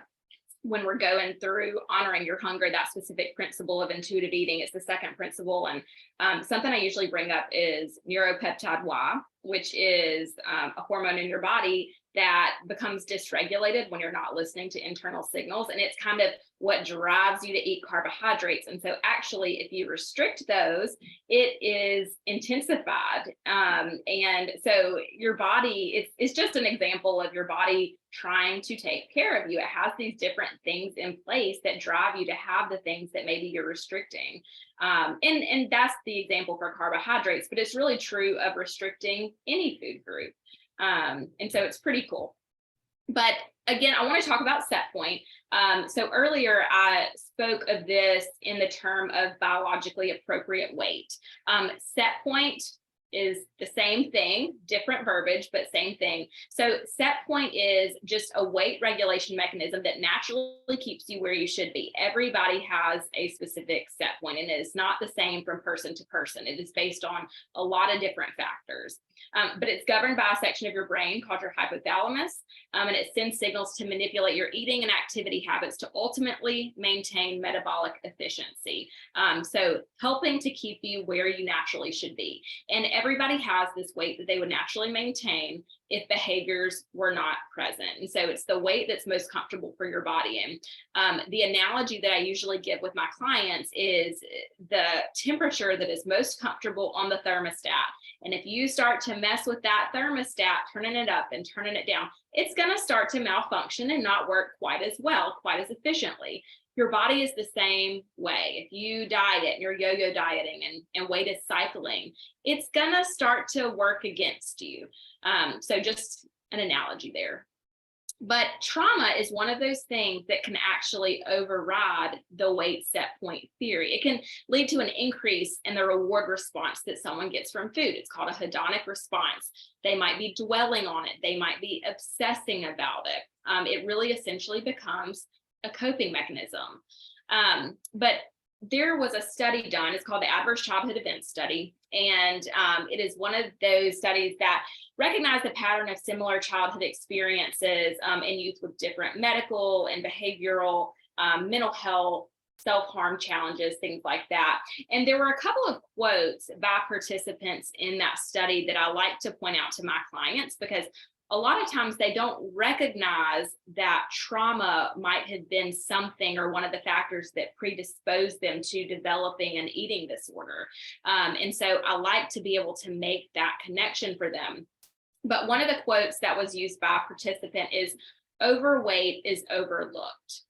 Speaker 3: when we're going through honoring your hunger, that specific principle of intuitive eating, it's the second principle. And something I usually bring up is neuropeptide Y, which is a hormone in your body that becomes dysregulated when you're not listening to internal signals. And it's kind of what drives you to eat carbohydrates. And so actually, if you restrict those, it is intensified. And so your body, it's just an example of your body trying to take care of you. It has these different things in place that drive you to have the things that maybe you're restricting. And that's the example for carbohydrates, but it's really true of restricting any food group. And so it's pretty cool. But again, I want to talk about set point. So earlier I spoke of this in the term of biologically appropriate weight. Set point is the same thing, different verbiage, but same thing. So set point is just a weight regulation mechanism that naturally keeps you where you should be. Everybody has a specific set point, and it is not the same from person to person. It is based on a lot of different factors. But it's governed by a section of your brain called your hypothalamus, and it sends signals to manipulate your eating and activity habits to ultimately maintain metabolic efficiency. So helping to keep you where you naturally should be. And everybody has this weight that they would naturally maintain if behaviors were not present. And so it's the weight that's most comfortable for your body. And the analogy that I usually give with my clients is the temperature that is most comfortable on the thermostat. And if you start to mess with that thermostat, turning it up and turning it down, it's going to start to malfunction and not work quite as well, quite as efficiently. Your body is the same way. If you diet and you're yo-yo dieting and weight is cycling, it's going to start to work against you. So just an analogy there. But trauma is one of those things that can actually override the weight set point theory. It can lead to an increase in the reward response that someone gets from food. It's called a hedonic response. They might be dwelling on it. They might be obsessing about it. It really essentially becomes a coping mechanism. But there was a study done, it's called the Adverse Childhood Events Study. And it is one of those studies that recognize the pattern of similar childhood experiences in youth with different medical and behavioral, mental health, self-harm challenges, things like that. And there were a couple of quotes by participants in that study that I like to point out to my clients, because a lot of times they don't recognize that trauma might have been something or one of the factors that predisposed them to developing an eating disorder. And so I like to be able to make that connection for them. But one of the quotes that was used by a participant is, "Overweight is overlooked."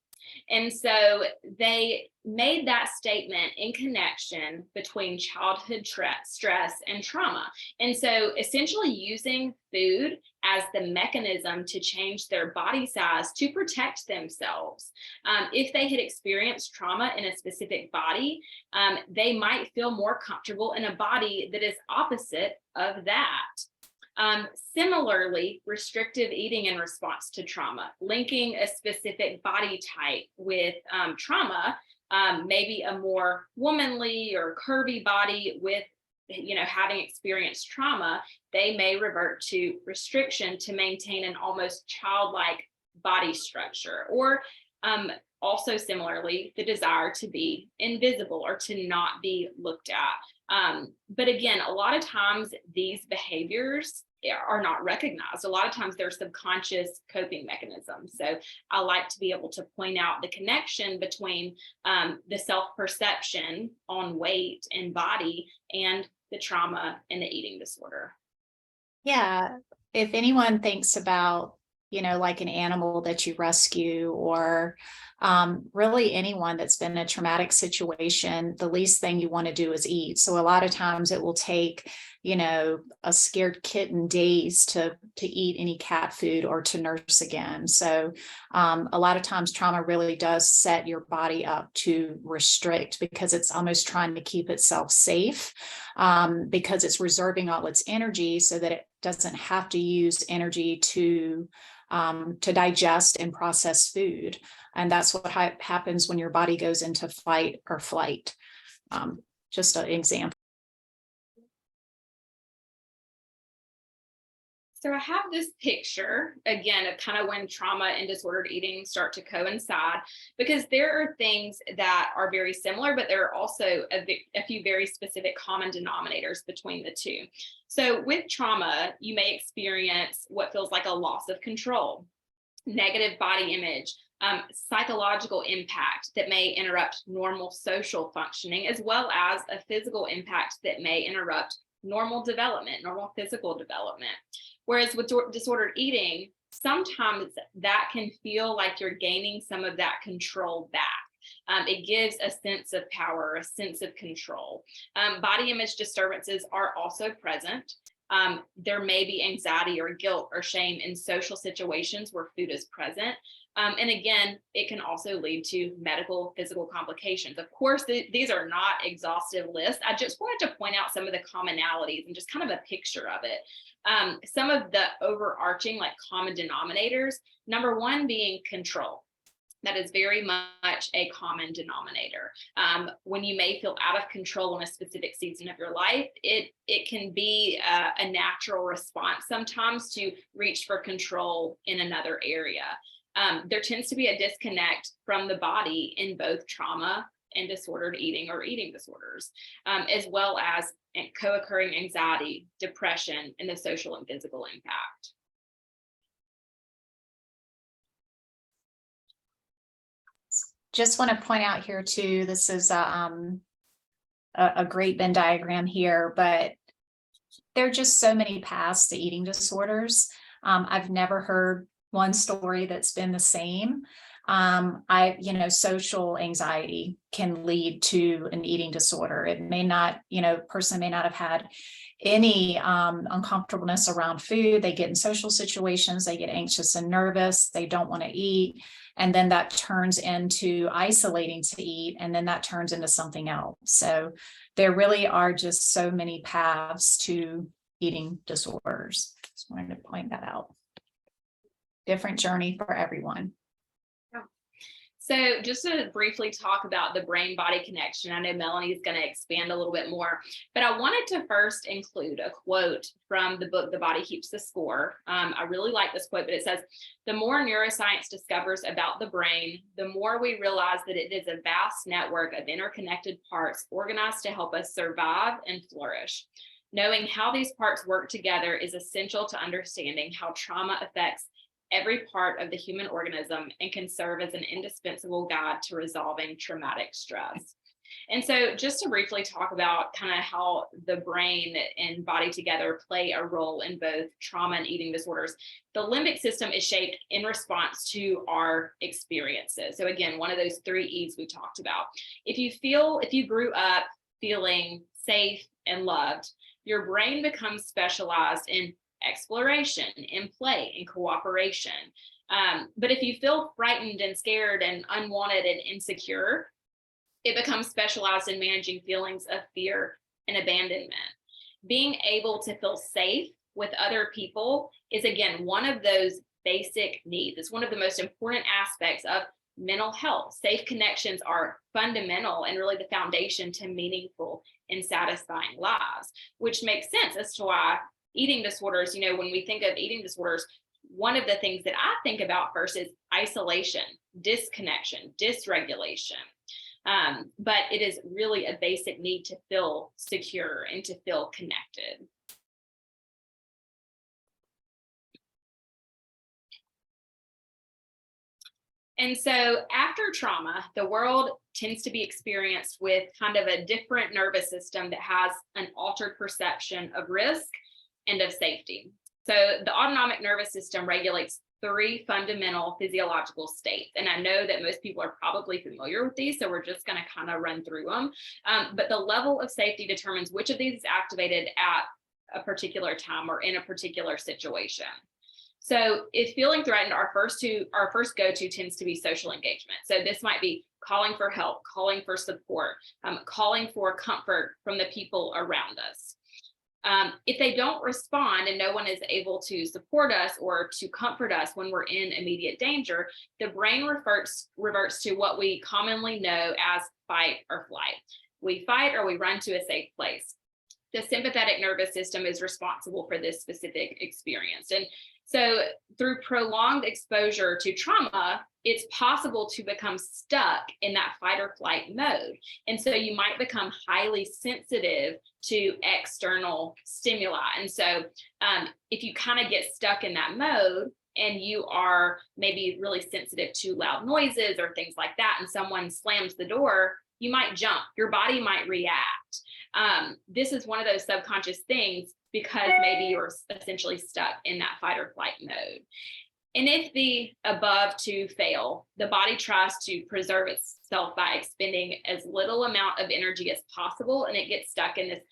Speaker 3: And so they made that statement in connection between childhood stress and trauma. And so essentially using food as the mechanism to change their body size to protect themselves. If they had experienced trauma in a specific body, they might feel more comfortable in a body that is opposite of that. Similarly, restrictive eating in response to trauma, linking a specific body type with trauma, maybe a more womanly or curvy body with, having experienced trauma, they may revert to restriction to maintain an almost childlike body structure, or also similarly, the desire to be invisible or to not be looked at. But again, a lot of times these behaviors are not recognized. A lot of times they're subconscious coping mechanisms. So I like to be able to point out the connection between the self-perception on weight and body and the trauma and the eating disorder.
Speaker 2: Yeah. If anyone thinks about, like an animal that you rescue, or really anyone that's been in a traumatic situation, the least thing you want to do is eat. So a lot of times it will take, a scared kitten days to eat any cat food or to nurse again. So a lot of times trauma really does set your body up to restrict, because it's almost trying to keep itself safe, because it's reserving all its energy so that it doesn't have to use energy to digest and process food. And that's what happens when your body goes into fight or flight. Just an example.
Speaker 3: So I have this picture, again, of kind of when trauma and disordered eating start to coincide, because there are things that are very similar, but there are also a few very specific common denominators between the two. So with trauma, you may experience what feels like a loss of control, negative body image, psychological impact that may interrupt normal social functioning, as well as a physical impact that may interrupt normal development, normal physical development. Whereas with disordered eating, sometimes that can feel like you're gaining some of that control back. It gives a sense of power, a sense of control. Body image disturbances are also present. There may be anxiety or guilt or shame in social situations where food is present. And again, it can also lead to medical, physical complications. Of course, these are not exhaustive lists. I just wanted to point out some of the commonalities and just kind of a picture of it. Some of the overarching, like, common denominators, number one being control. That is very much a common denominator. When you may feel out of control in a specific season of your life, it can be a natural response sometimes to reach for control in another area. There tends to be a disconnect from the body in both trauma and disordered eating or eating disorders, as well as co-occurring anxiety, depression, and the social and physical impact.
Speaker 2: Just want to point out here too, this is a great Venn diagram here, but there are just so many paths to eating disorders. I've never heard one story that's been the same. Social anxiety can lead to an eating disorder. It may not, person may not have had any uncomfortableness around food. They get in social situations, they get anxious and nervous, they don't want to eat. And then that turns into isolating to eat, and then that turns into something else. So there really are just so many paths to eating disorders. Just wanted to point that out. Different journey for everyone.
Speaker 3: So just to briefly talk about the brain-body connection, I know Melanie is going to expand a little bit more, but I wanted to first include a quote from the book, The Body Keeps the Score. I really like this quote, but it says, "The more neuroscience discovers about the brain, the more we realize that it is a vast network of interconnected parts organized to help us survive and flourish. Knowing how these parts work together is essential to understanding how trauma affects every part of the human organism and can serve as an indispensable guide to resolving traumatic stress." And so just to briefly talk about kind of how the brain and body together play a role in both trauma and eating disorders, the limbic system is shaped in response to our experiences. So again, one of those 3 E's we talked about. If you grew up feeling safe and loved, your brain becomes specialized in exploration, in play, in cooperation. But if you feel frightened and scared and unwanted and insecure, it becomes specialized in managing feelings of fear and abandonment. Being able to feel safe with other people is, again, one of those basic needs. It's one of the most important aspects of mental health. Safe connections are fundamental and really the foundation to meaningful and satisfying lives, which makes sense as to why eating disorders, when we think of eating disorders, one of the things that I think about first is isolation, disconnection, dysregulation. But it is really a basic need to feel secure and to feel connected. And so after trauma, the world tends to be experienced with kind of a different nervous system that has an altered perception of risk and of safety. So the autonomic nervous system regulates 3 fundamental physiological states. And I know that most people are probably familiar with these, so we're just going to kind of run through them. But the level of safety determines which of these is activated at a particular time or in a particular situation. So if feeling threatened, our first go-to tends to be social engagement. So this might be calling for help, calling for support, calling for comfort from the people around us. If they don't respond and no one is able to support us or to comfort us when we're in immediate danger, the brain reverts to what we commonly know as fight or flight. We fight or we run to a safe place. The sympathetic nervous system is responsible for this specific experience. And so through prolonged exposure to trauma, it's possible to become stuck in that fight or flight mode. And so you might become highly sensitive to external stimuli. And so if you kind of get stuck in that mode and you are maybe really sensitive to loud noises or things like that, and someone slams the door, you might jump, your body might react. This is one of those subconscious things because maybe you're essentially stuck in that fight or flight mode. And if the above 2 fail, the body tries to preserve itself by expending as little amount of energy as possible, and it gets stuck in this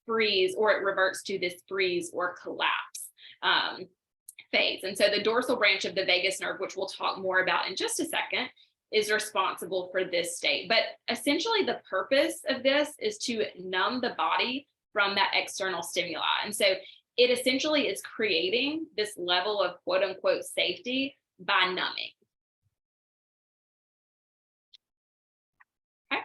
Speaker 3: freeze, or it reverts to this freeze or collapse phase. And so the dorsal branch of the vagus nerve, which we'll talk more about in just a second, is responsible for this state. But essentially the purpose of this is to numb the body from that external stimuli. And so it essentially is creating this level of quote unquote safety by numbing. Okay.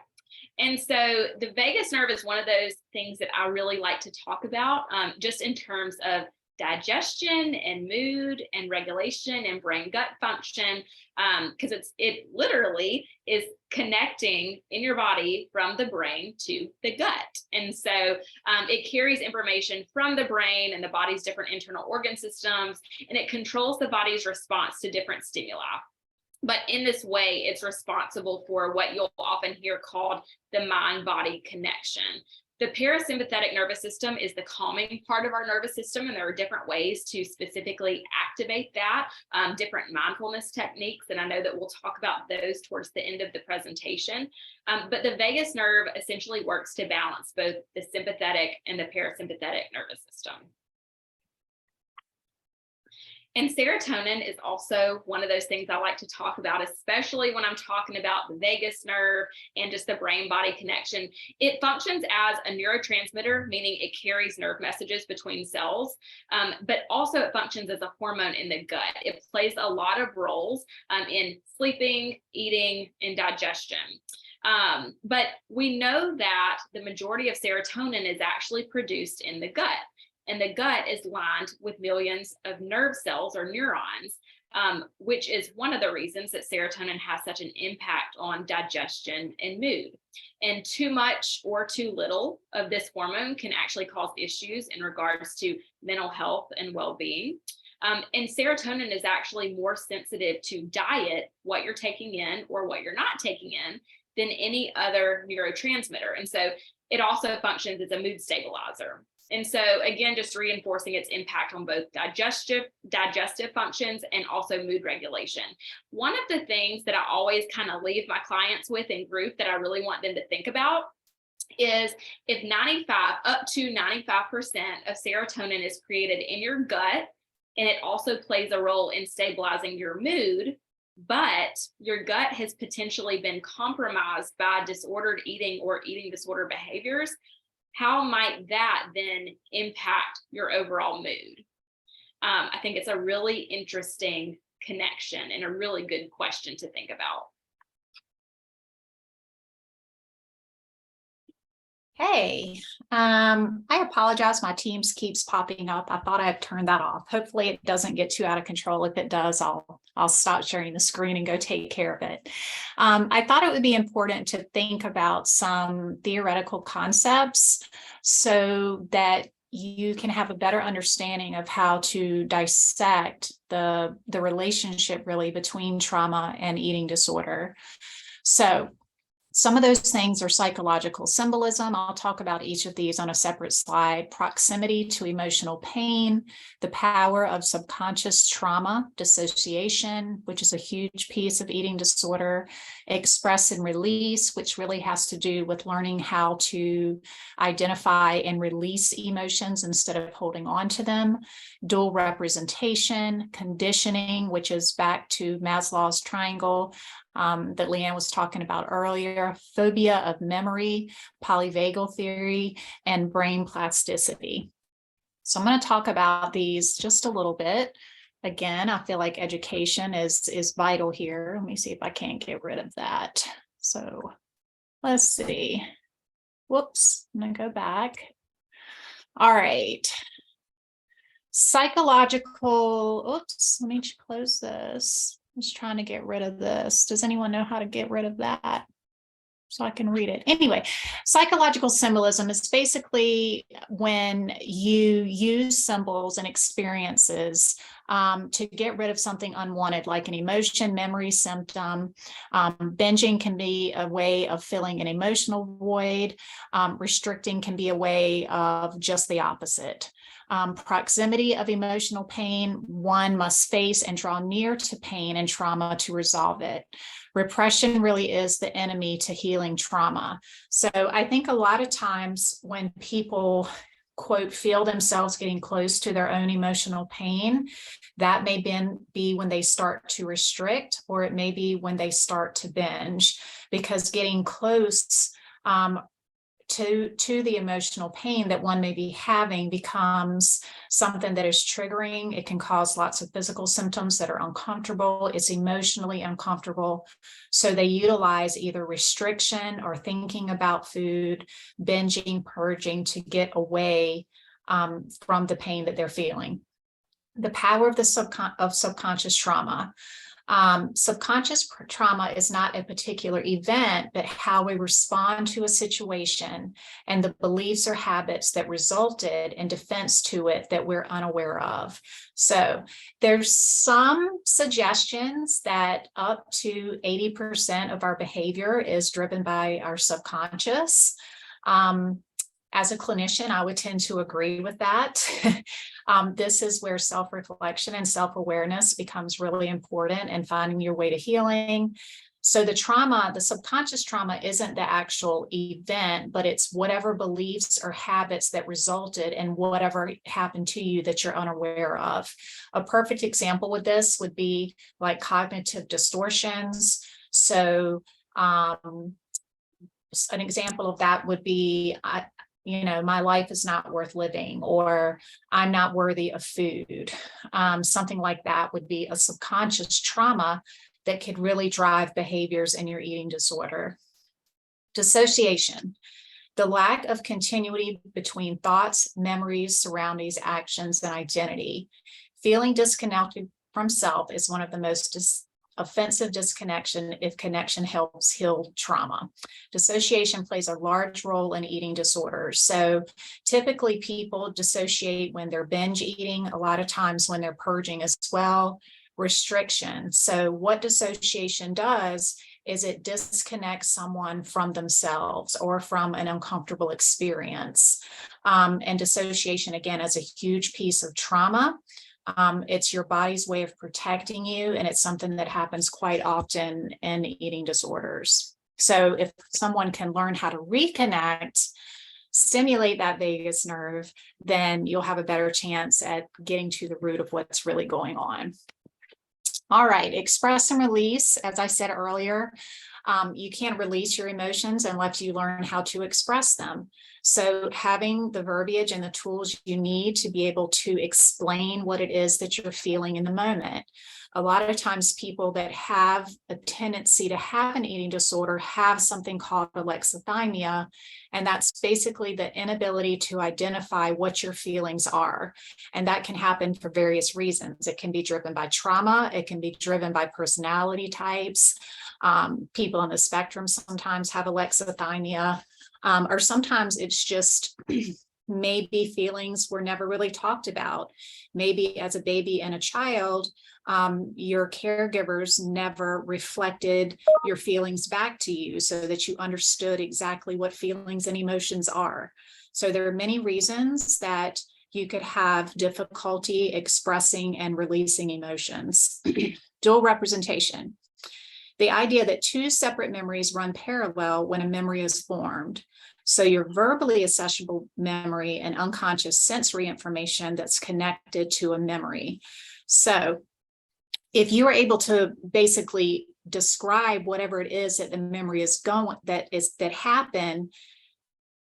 Speaker 3: And so the vagus nerve is one of those things that I really like to talk about just in terms of digestion and mood and regulation and brain gut function, because it literally is connecting in your body from the brain to the gut. And so it carries information from the brain and the body's different internal organ systems, and it controls the body's response to different stimuli. But in this way, it's responsible for what you'll often hear called the mind-body connection. The parasympathetic nervous system is the calming part of our nervous system, and there are different ways to specifically activate that, different mindfulness techniques, and I know that we'll talk about those towards the end of the presentation. But the vagus nerve essentially works to balance both the sympathetic and the parasympathetic nervous system. And serotonin is also one of those things I like to talk about, especially when I'm talking about the vagus nerve and just the brain-body connection. It functions as a neurotransmitter, meaning it carries nerve messages between cells, but also it functions as a hormone in the gut. It plays a lot of roles in sleeping, eating, and digestion. But we know that the majority of serotonin is actually produced in the gut. And the gut is lined with millions of nerve cells or neurons, which is one of the reasons that serotonin has such an impact on digestion and mood. And too much or too little of this hormone can actually cause issues in regards to mental health and well-being. And serotonin is actually more sensitive to diet, what you're taking in or what you're not taking in, than any other neurotransmitter. And so it also functions as a mood stabilizer. And so again, just reinforcing its impact on both digestive functions and also mood regulation. One of the things that I always kind of leave my clients with in group that I really want them to think about is if up to 95% of serotonin is created in your gut, and it also plays a role in stabilizing your mood, but your gut has potentially been compromised by disordered eating or eating disorder behaviors, how might that then impact your overall mood? I think it's a really interesting connection and a really good question to think about.
Speaker 2: Hey, I apologize. My Teams keeps popping up. I thought I had turned that off. Hopefully it doesn't get too out of control. If it does, I'll stop sharing the screen and go take care of it. I thought it would be important to think about some theoretical concepts so that you can have a better understanding of how to dissect the relationship really between trauma and eating disorder. So some of those things are psychological symbolism. I'll talk about each of these on a separate slide. Proximity to emotional pain, the power of subconscious trauma, dissociation, which is a huge piece of eating disorder, express and release, which really has to do with learning how to identify and release emotions instead of holding on to them, dual representation, conditioning, which is back to Maslow's triangle, that Leanne was talking about earlier, phobia of memory, polyvagal theory, and brain plasticity. So I'm going to talk about these just a little bit. Again, I feel like education is vital here. Let me see if I can't get rid of that. So let's see. Whoops, I'm going to go back. All right. Psychological, oops, let me close this. I'm just trying to get rid of this. Does anyone know how to get rid of that so I can read it? Anyway, psychological symbolism is basically when you use symbols and experiences to get rid of something unwanted, like an emotion, memory, symptom. Binging can be a way of filling an emotional void. Restricting can be a way of just the opposite. Proximity of emotional pain, one must face and draw near to pain and trauma to resolve it. Repression really is the enemy to healing trauma. So I think a lot of times when people, quote, feel themselves getting close to their own emotional pain, that may be when they start to restrict, or it may be when they start to binge, because getting close to the emotional pain that one may be having becomes something that is triggering. It can cause lots of physical symptoms that are uncomfortable. It's emotionally uncomfortable. So they utilize either restriction or thinking about food, binging, purging to get away from the pain that they're feeling. the power of the subconscious trauma. Subconscious trauma is not a particular event, but how we respond to a situation and the beliefs or habits that resulted in defense to it that we're unaware of. So there's some suggestions that up to 80% of our behavior is driven by our subconscious. As a clinician, I would tend to agree with that. This is where self-reflection and self-awareness becomes really important and finding your way to healing. So the trauma, the subconscious trauma isn't the actual event, but it's whatever beliefs or habits that resulted in whatever happened to you that you're unaware of. A perfect example with this would be like cognitive distortions. So an example of that would be, my life is not worth living, or I'm not worthy of food. Something like that would be a subconscious trauma that could really drive behaviors in your eating disorder. Dissociation, the lack of continuity between thoughts, memories, surroundings, actions, and identity. Feeling disconnected from self is one of the most offensive disconnection if connection helps heal trauma. Dissociation plays a large role in eating disorders. So typically people dissociate when they're binge eating, a lot of times when they're purging as well. Restriction. So what dissociation does is it disconnects someone from themselves or from an uncomfortable experience. And dissociation, again, is a huge piece of trauma. It's your body's way of protecting you, and it's something that happens quite often in eating disorders. So if someone can learn how to reconnect, stimulate that vagus nerve, then you'll have a better chance at getting to the root of what's really going on. All right, express and release. As I said earlier, you can't release your emotions unless you learn how to express them. So having the verbiage and the tools you need to be able to explain what it is that you're feeling in the moment. A lot of times people that have a tendency to have an eating disorder have something called alexithymia, and that's basically the inability to identify what your feelings are. And that can happen for various reasons. It can be driven by trauma. It can be driven by personality types. People on the spectrum sometimes have alexithymia, or sometimes it's just maybe feelings were never really talked about. Maybe as a baby and a child, your caregivers never reflected your feelings back to you so that you understood exactly what feelings and emotions are. So there are many reasons that you could have difficulty expressing and releasing emotions. Dual representation. The idea that two separate memories run parallel when a memory is formed. So your verbally accessible memory and unconscious sensory information that's connected to a memory. So if you are able to basically describe whatever it is that the memory is that happened,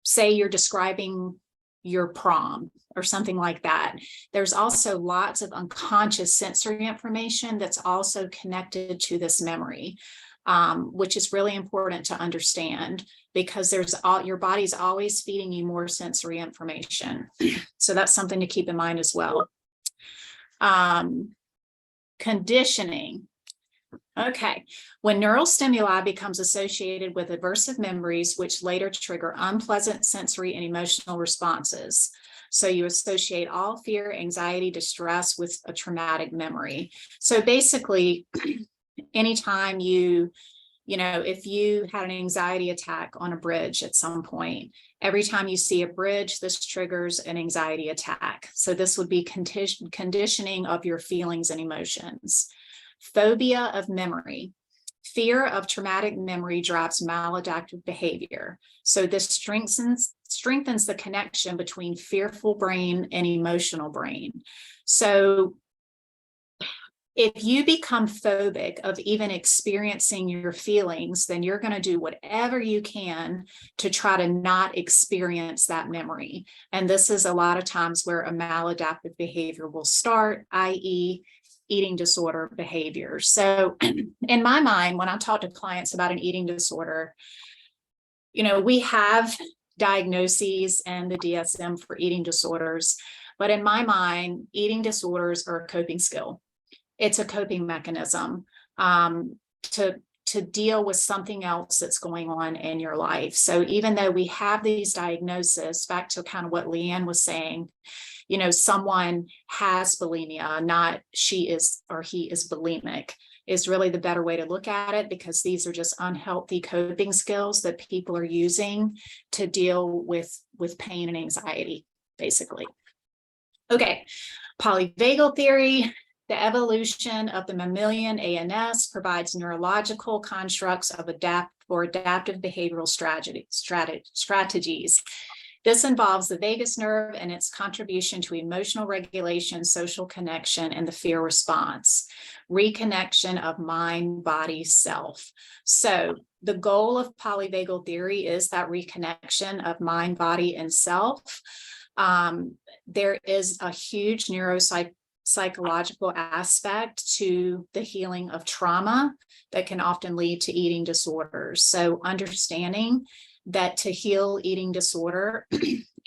Speaker 2: say you're describing your prom or something like that. There's also lots of unconscious sensory information that's also connected to this memory, which is really important to understand because your body's always feeding you more sensory information. So that's something to keep in mind as well. Conditioning. Okay, when neural stimuli becomes associated with aversive memories, which later trigger unpleasant sensory and emotional responses. So you associate all fear, anxiety, distress with a traumatic memory. So basically, anytime if you had an anxiety attack on a bridge at some point, every time you see a bridge, this triggers an anxiety attack. So this would be conditioning of your feelings and emotions. Phobia of memory. Fear of traumatic memory drives maladaptive behavior. So this strengthens the connection between fearful brain and emotional brain. So if you become phobic of even experiencing your feelings, then you're going to do whatever you can to try to not experience that memory. And this is a lot of times where a maladaptive behavior will start, i.e., eating disorder behavior. So in my mind, when I talk to clients about an eating disorder, we have diagnoses and the DSM for eating disorders, But in my mind, eating disorders are a coping skill. It's a coping mechanism to deal with something else that's going on in your life. So even though we have these diagnoses, back to kind of what Leanne was saying, you know, someone has bulimia, not she is or he is bulimic, is really the better way to look at it, because these are just unhealthy coping skills that people are using to deal with pain and anxiety, basically. Okay, polyvagal theory. The evolution of the mammalian ANS provides neurological constructs of adaptive behavioral strategies. This involves the vagus nerve and its contribution to emotional regulation, social connection, and the fear response, reconnection of mind, body, self. So the goal of polyvagal theory is that reconnection of mind, body, and self. There is a huge psychological aspect to the healing of trauma that can often lead to eating disorders. So understanding that to heal eating disorder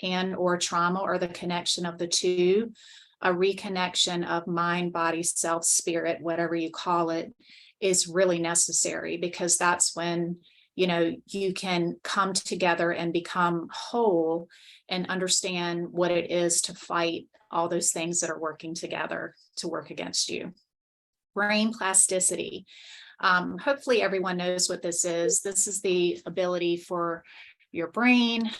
Speaker 2: and or trauma, or the connection of the two, a reconnection of mind, body, self, spirit, whatever you call it, is really necessary, because that's when, you know, you can come together and become whole and understand what it is to fight all those things that are working together to work against you. Brain plasticity. Hopefully everyone knows what this is. This is the ability for your brain.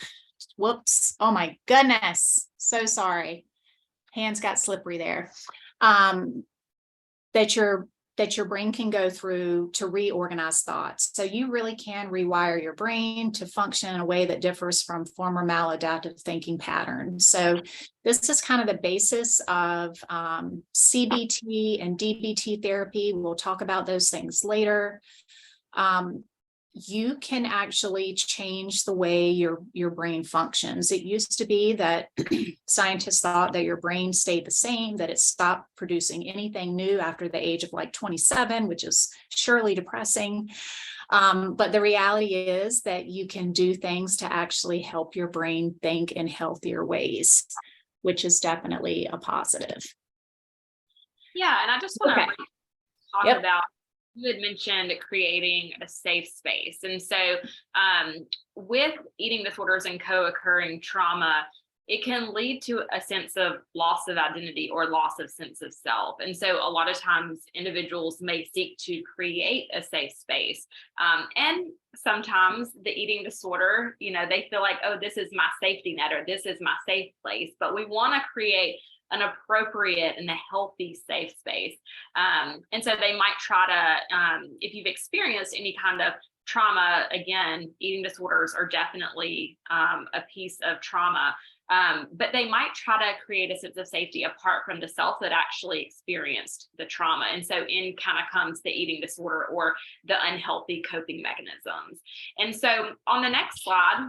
Speaker 2: Whoops. Oh my goodness. So sorry. Hands got slippery there. That your brain can go through to reorganize thoughts. So you really can rewire your brain to function in a way that differs from former maladaptive thinking patterns. So this is kind of the basis of CBT and DBT therapy. We'll talk about those things later. You can actually change the way your brain functions. It used to be that scientists thought that your brain stayed the same, that it stopped producing anything new after the age of like 27, which is surely depressing. But the reality is that you can do things to actually help your brain think in healthier ways, which is definitely a positive.
Speaker 3: Yeah, and I just want to talk
Speaker 2: Yep.
Speaker 3: about, you had mentioned creating a safe space. And so with eating disorders and co-occurring trauma, it can lead to a sense of loss of identity or loss of sense of self. And so a lot of times individuals may seek to create a safe space. And sometimes the eating disorder, you know, they feel like, oh, this is my safety net, or this is my safe place. But we want to create an appropriate and a healthy safe space. And so they might try to, if you've experienced any kind of trauma, again, eating disorders are definitely a piece of trauma, but they might try to create a sense of safety apart from the self that actually experienced the trauma. And so in kind of comes the eating disorder or the unhealthy coping mechanisms. And so on the next slide,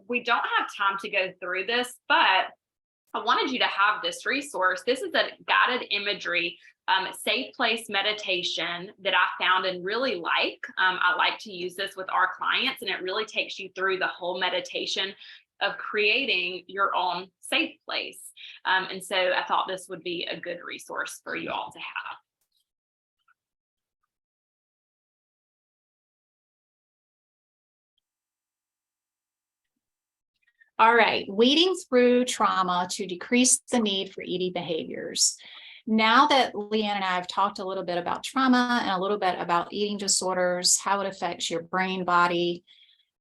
Speaker 3: we don't have time to go through this, but I wanted you to have this resource. This is a guided imagery, safe place meditation that I found and really like. I like to use this with our clients, and it really takes you through the whole meditation of creating your own safe place. And so I thought this would be a good resource for you all to have.
Speaker 2: All right, weeding through trauma to decrease the need for eating behaviors. Now that Leanne and I have talked a little bit about trauma and a little bit about eating disorders, how it affects your brain, body,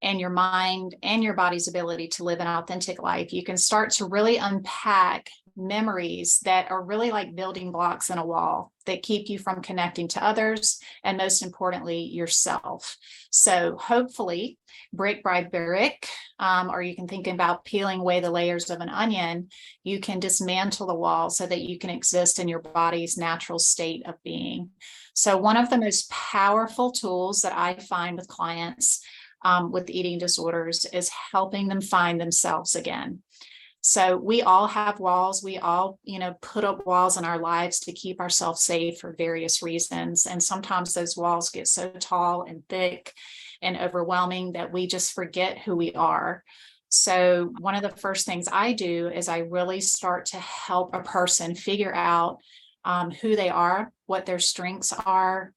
Speaker 2: and your mind and your body's ability to live an authentic life, you can start to really unpack memories that are really like building blocks in a wall that keep you from connecting to others, and most importantly, yourself. So hopefully, brick by brick, or you can think about peeling away the layers of an onion, you can dismantle the wall so that you can exist in your body's natural state of being. So one of the most powerful tools that I find with clients with eating disorders is helping them find themselves again. So we all have walls. We all, put up walls in our lives to keep ourselves safe for various reasons. And sometimes those walls get so tall and thick and overwhelming that we just forget who we are. So one of the first things I do is I really start to help a person figure out who they are, what their strengths are,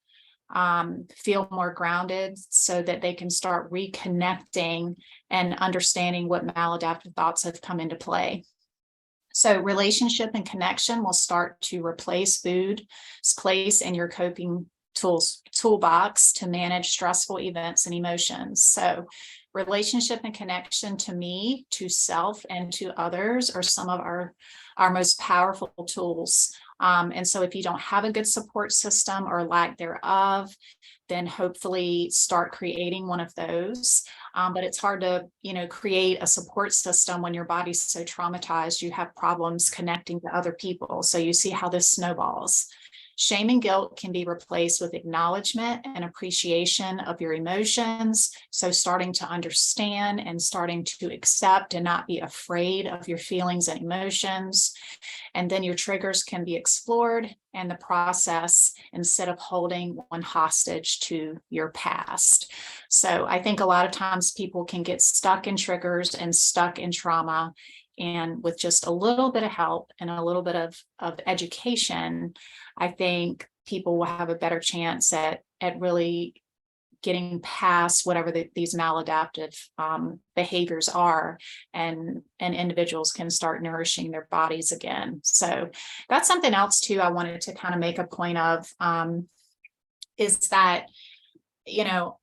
Speaker 2: feel more grounded so that they can start reconnecting and understanding what maladaptive thoughts have come into play. So relationship and connection will start to replace food's place in your coping toolbox to manage stressful events and emotions. So relationship and connection to me, to self, and to others are some of our most powerful tools. And so if you don't have a good support system or lack thereof, then hopefully start creating one of those. But it's hard to, create a support system when your body's so traumatized, you have problems connecting to other people. So you see how this snowballs. Shame and guilt can be replaced with acknowledgement and appreciation of your emotions. So starting to understand and starting to accept and not be afraid of your feelings and emotions. And then your triggers can be explored and the process instead of holding one hostage to your past. So I think a lot of times people can get stuck in triggers and stuck in trauma. And with just a little bit of help and a little bit of education, I think people will have a better chance at really getting past whatever these maladaptive behaviors are, and individuals can start nourishing their bodies again. So that's something else too I wanted to kind of make a point of, is that,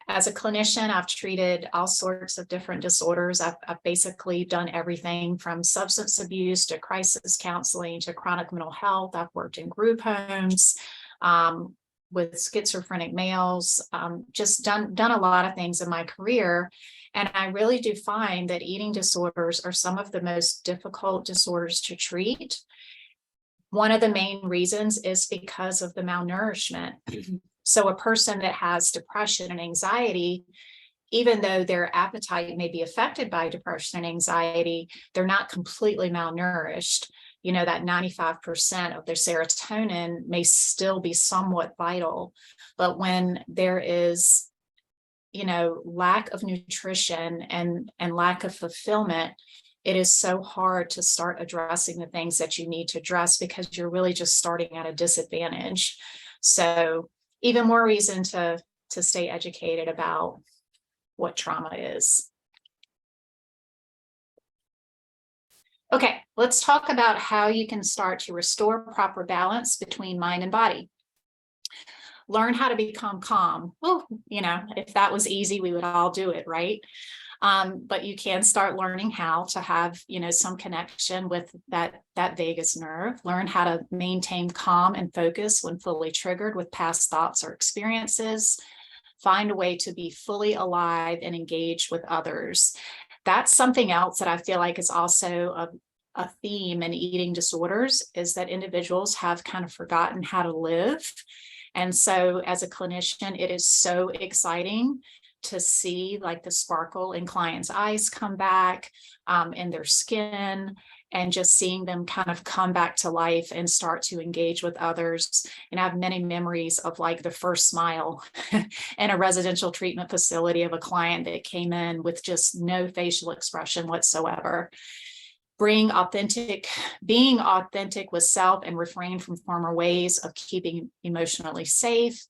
Speaker 2: as a clinician, I've treated all sorts of different disorders. I've basically done everything from substance abuse to crisis counseling to chronic mental health. I've worked in group homes with schizophrenic males, just done a lot of things in my career. And I really do find that eating disorders are some of the most difficult disorders to treat. One of the main reasons is because of the malnourishment. So a person that has depression and anxiety, even though their appetite may be affected by depression and anxiety, they're not completely malnourished. That 95% of their serotonin may still be somewhat vital. But when there is, lack of nutrition and lack of fulfillment, it is so hard to start addressing the things that you need to address because you're really just starting at a disadvantage. So even more reason to stay educated about what trauma is. Okay, let's talk about how you can start to restore proper balance between mind and body. Learn how to become calm. Well, if that was easy, we would all do it, right? But you can start learning how to have, some connection with that vagus nerve. Learn how to maintain calm and focus when fully triggered with past thoughts or experiences. Find a way to be fully alive and engaged with others. That's something else that I feel like is also a theme in eating disorders, is that individuals have kind of forgotten how to live. And so as a clinician, it is so exciting to see like the sparkle in clients' eyes come back, in their skin, and just seeing them kind of come back to life and start to engage with others. And I have many memories of like the first smile in a residential treatment facility of a client that came in with just no facial expression whatsoever. Being authentic with self and refrain from former ways of keeping emotionally safe.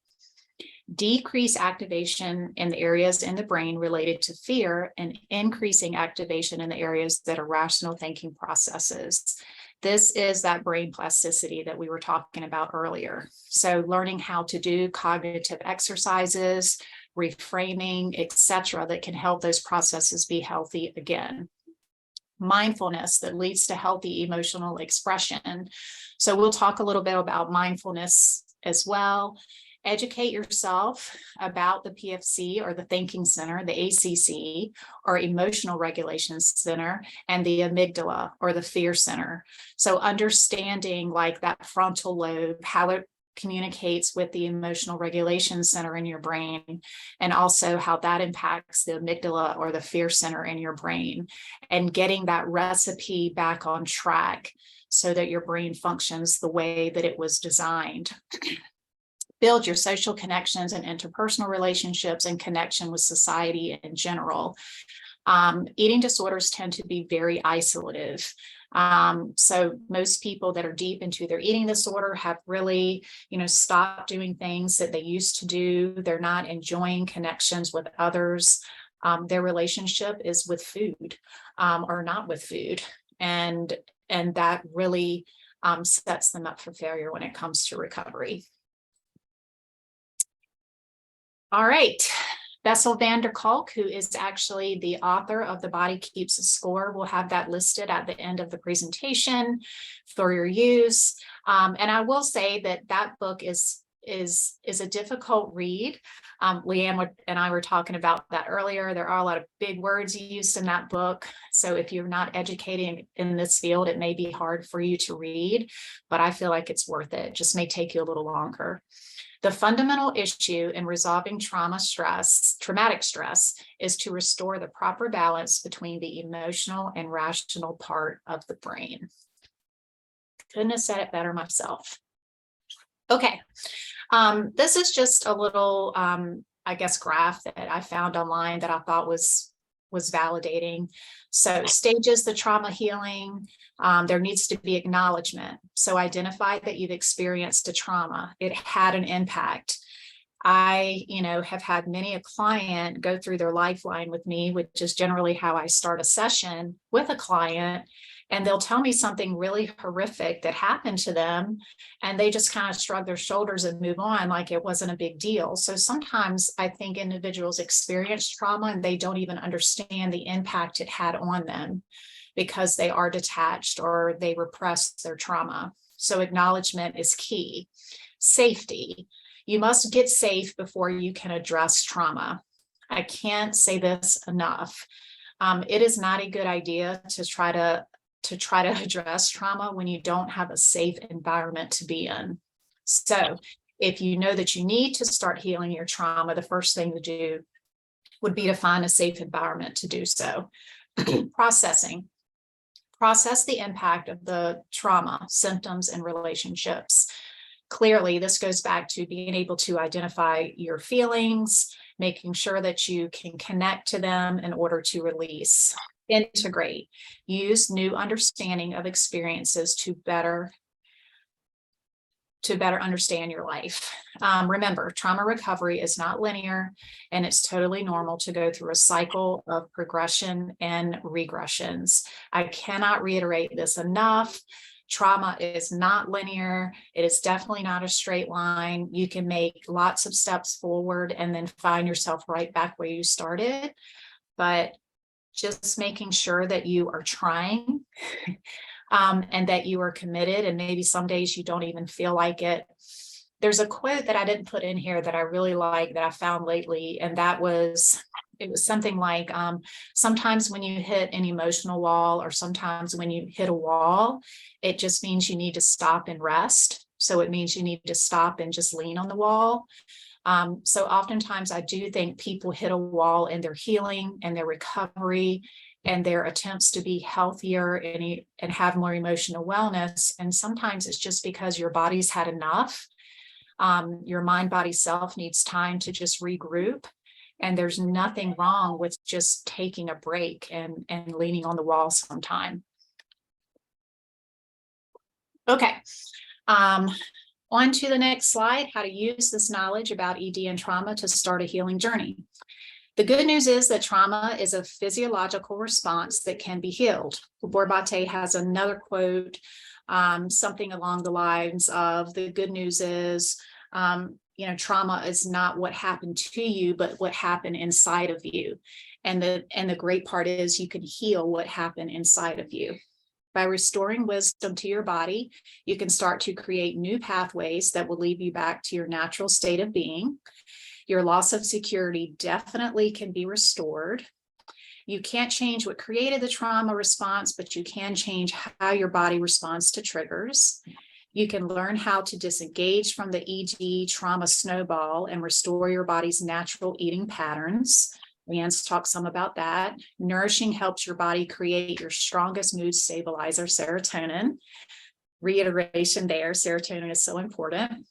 Speaker 2: Decrease activation in the areas in the brain related to fear and increasing activation in the areas that are rational thinking processes. This is that brain plasticity that we were talking about earlier. So learning how to do cognitive exercises, reframing, etc., that can help those processes be healthy again. Mindfulness that leads to healthy emotional expression. So we'll talk a little bit about mindfulness as well. Educate yourself about the PFC or the thinking center, the ACC or emotional regulation center, and the amygdala or the fear center. So understanding like that frontal lobe, how it communicates with the emotional regulation center in your brain, and also how that impacts the amygdala or the fear center in your brain, and getting that recipe back on track so that your brain functions the way that it was designed. Build your social connections and interpersonal relationships and connection with society in general. Eating disorders tend to be very isolative. So most people that are deep into their eating disorder have really, stopped doing things that they used to do. They're not enjoying connections with others. Their relationship is with food, or not with food. And that really sets them up for failure when it comes to recovery. All right. Bessel van der Kolk, who is actually the author of The Body Keeps a Score, will have that listed at the end of the presentation for your use. And I will say that book is a difficult read. Leanne and I were talking about that earlier. There are a lot of big words used in that book. So if you're not educated in this field, it may be hard for you to read, but I feel like it's worth it. It just may take you a little longer. The fundamental issue in resolving traumatic stress, is to restore the proper balance between the emotional and rational part of the brain. Couldn't have said it better myself. Okay, this is just a little, graph that I found online that I thought was validating. So stages the trauma healing. There needs to be acknowledgement. So identify that you've experienced a trauma. It had an impact. I, have had many a client go through their lifeline with me, which is generally how I start a session with a client. And they'll tell me something really horrific that happened to them, and they just kind of shrug their shoulders and move on like it wasn't a big deal. So sometimes I think individuals experience trauma and they don't even understand the impact it had on them because they are detached or they repress their trauma. So acknowledgement is key. Safety. You must get safe before you can address trauma. I can't say this enough. It is not a good idea to try to address trauma when you don't have a safe environment to be in. So if you know that you need to start healing your trauma, the first thing to do would be to find a safe environment to do so. Processing. Process the impact of the trauma, symptoms, and relationships. Clearly, this goes back to being able to identify your feelings, making sure that you can connect to them in order to release. Integrate. Use new understanding of experiences to better understand your life. Remember, trauma recovery is not linear, and it's totally normal to go through a cycle of progression and regressions. I cannot reiterate this enough. Trauma is not linear. It is definitely not a straight line. You can make lots of steps forward and then find yourself right back where you started. But just making sure that you are trying and that you are committed, and maybe some days you don't even feel like it. There's a quote that I didn't put in here that I really like that I found lately, and it was something like, sometimes when you hit an emotional wall, or sometimes when you hit a wall, it just means you need to stop and rest. So it means you need to stop and just lean on the wall. So oftentimes I do think people hit a wall in their healing and their recovery and their attempts to be healthier and have more emotional wellness. And sometimes it's just because your body's had enough. Your mind, body, self needs time to just regroup. And there's nothing wrong with just taking a break and leaning on the wall sometime. Okay. On to the next slide, how to use this knowledge about ED and trauma to start a healing journey. The good news is that trauma is a physiological response that can be healed. Gabor Mate has another quote, something along the lines of, the good news is, trauma is not what happened to you, but what happened inside of you. And the great part is you can heal what happened inside of you. By restoring wisdom to your body, you can start to create new pathways that will lead you back to your natural state of being. Your loss of security definitely can be restored. You can't change what created the trauma response, but you can change how your body responds to triggers. You can learn how to disengage from the ED trauma snowball and restore your body's natural eating patterns. Leanne's talked some about that. Nourishing helps your body create your strongest mood stabilizer, serotonin. Reiteration there, serotonin is so important.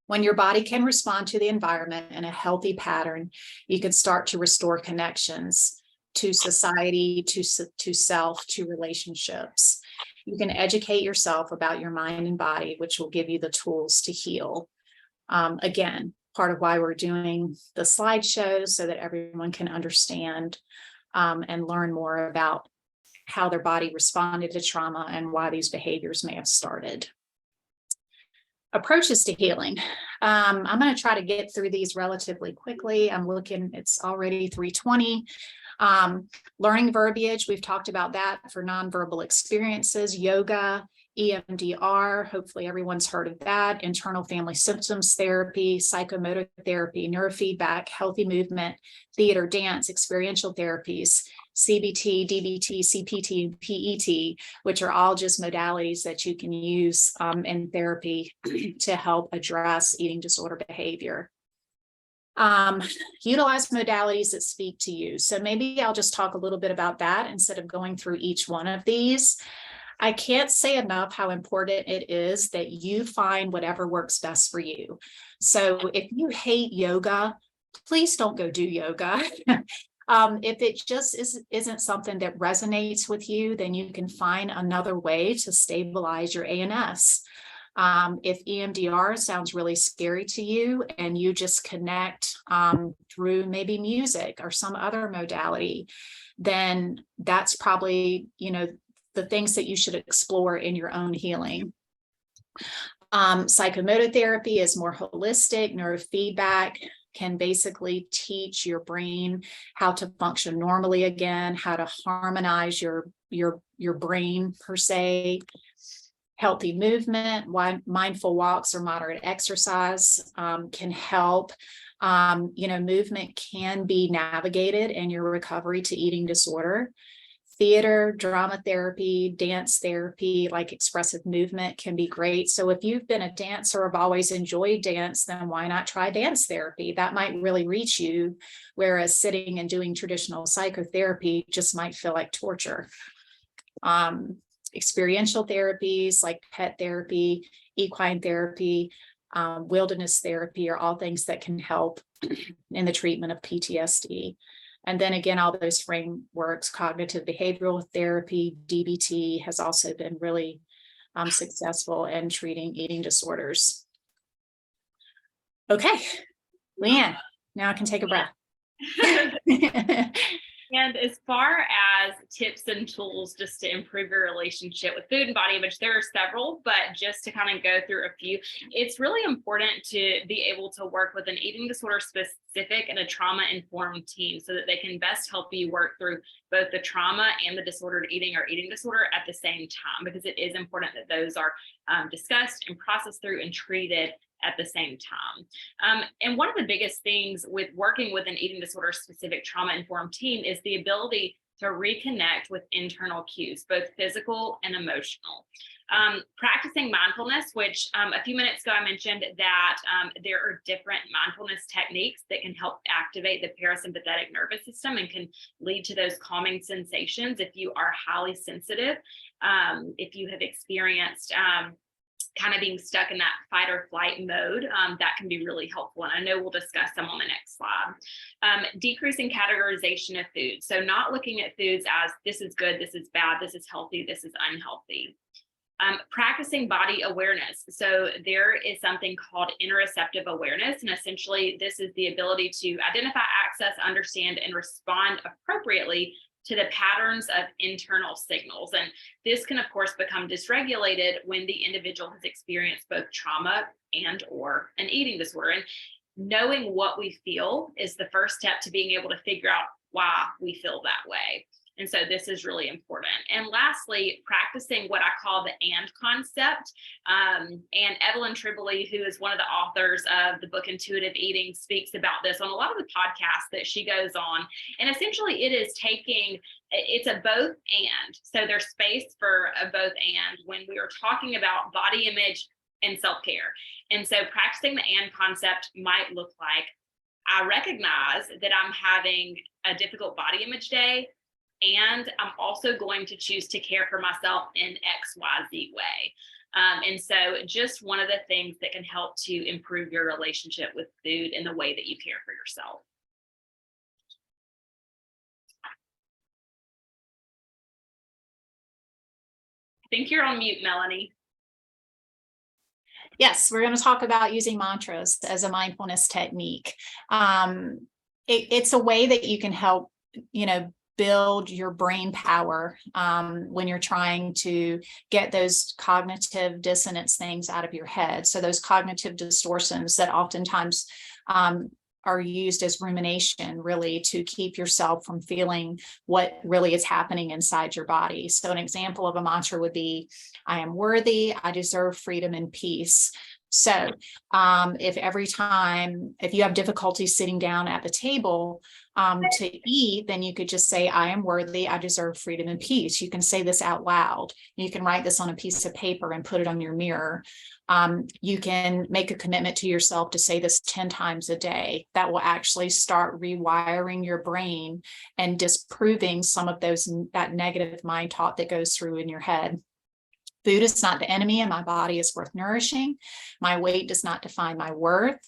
Speaker 2: When your body can respond to the environment in a healthy pattern, you can start to restore connections. to society, to self, to relationships. You can educate yourself about your mind and body, which will give you the tools to heal. Again, part of why we're doing the slideshows so that everyone can understand and learn more about how their body responded to trauma and why these behaviors may have started. Approaches to healing. I'm going to try to get through these relatively quickly. I'm looking, it's already 3:20. Learning verbiage, we've talked about that for nonverbal experiences, yoga, EMDR, hopefully everyone's heard of that, internal family systems therapy, psychomotor therapy, neurofeedback, healthy movement, theater, dance, experiential therapies, CBT, DBT, CPT, and PET, which are all just modalities that you can use in therapy to help address eating disorder behavior. Utilize modalities that speak to you. So maybe I'll just talk a little bit about that instead of going through each one of these. I can't say enough how important it is that you find whatever works best for you. So if you hate yoga, please don't go do yoga. If it just isn't something that resonates with you, then you can find another way to stabilize your ANS. If EMDR sounds really scary to you and you just connect through maybe music or some other modality, then that's probably, the things that you should explore in your own healing. Psychomotor therapy is more holistic. Neurofeedback can basically teach your brain how to function normally again, how to harmonize your brain per se. Healthy movement, mindful walks or moderate exercise can help. Movement can be navigated in your recovery to eating disorder. Theater, drama therapy, dance therapy, like expressive movement can be great. So if you've been a dancer or have always enjoyed dance, then why not try dance therapy? That might really reach you, whereas sitting and doing traditional psychotherapy just might feel like torture. Experiential therapies like pet therapy, equine therapy, wilderness therapy are all things that can help in the treatment of PTSD. And then again, all those frameworks, cognitive behavioral therapy, DBT has also been really successful in treating eating disorders. Okay, Leanne, now I can take a breath.
Speaker 3: And as far as tips and tools just to improve your relationship with food and body image, there are several, but just to kind of go through a few, it's really important to be able to work with an eating disorder specific and a trauma informed team so that they can best help you work through both the trauma and the disordered eating or eating disorder at the same time, because it is important that those are discussed and processed through and treated at the same time. And one of the biggest things with working with an eating disorder specific trauma informed team is the ability to reconnect with internal cues, both physical and emotional. Practicing mindfulness, which a few minutes ago I mentioned that there are different mindfulness techniques that can help activate the parasympathetic nervous system and can lead to those calming sensations if you are highly sensitive, if you have experienced kind of being stuck in that fight or flight mode, that can be really helpful. And I know we'll discuss some on the next slide. Decreasing categorization of food. So not looking at foods as this is good, this is bad, this is healthy, this is unhealthy. Practicing body awareness. So there is something called interoceptive awareness. And essentially this is the ability to identify, access, understand, and respond appropriately to the patterns of internal signals. And this can, of course, become dysregulated when the individual has experienced both trauma and or an eating disorder. And knowing what we feel is the first step to being able to figure out why we feel that way. And so this is really important. And lastly, practicing what I call the AND concept. And Evelyn Tribole, who is one of the authors of the book Intuitive Eating, speaks about this on a lot of the podcasts that she goes on. And essentially it is it's a both and. So there's space for a both and when we are talking about body image and self-care. And so practicing the AND concept might look like, I recognize that I'm having a difficult body image day, and I'm also going to choose to care for myself in XYZ way. And so just one of the things that can help to improve your relationship with food and the way that you care for yourself. think you're on mute, Melanie.
Speaker 2: Yes, we're going to talk about using mantras as a mindfulness technique. It's a way that you can help, build your brain power when you're trying to get those cognitive dissonance things out of your head. So those cognitive distortions that oftentimes are used as rumination, really, to keep yourself from feeling what really is happening inside your body. So an example of a mantra would be, I am worthy, I deserve freedom and peace. So if you have difficulty sitting down at the table to eat, then you could just say, I am worthy, I deserve freedom and peace. You can say this out loud. You can write this on a piece of paper and put it on your mirror. You can make a commitment to yourself to say this 10 times a day. That will actually start rewiring your brain and disproving some of that negative mind talk that goes through in your head. Food is not the enemy, and my body is worth nourishing. My weight does not define my worth.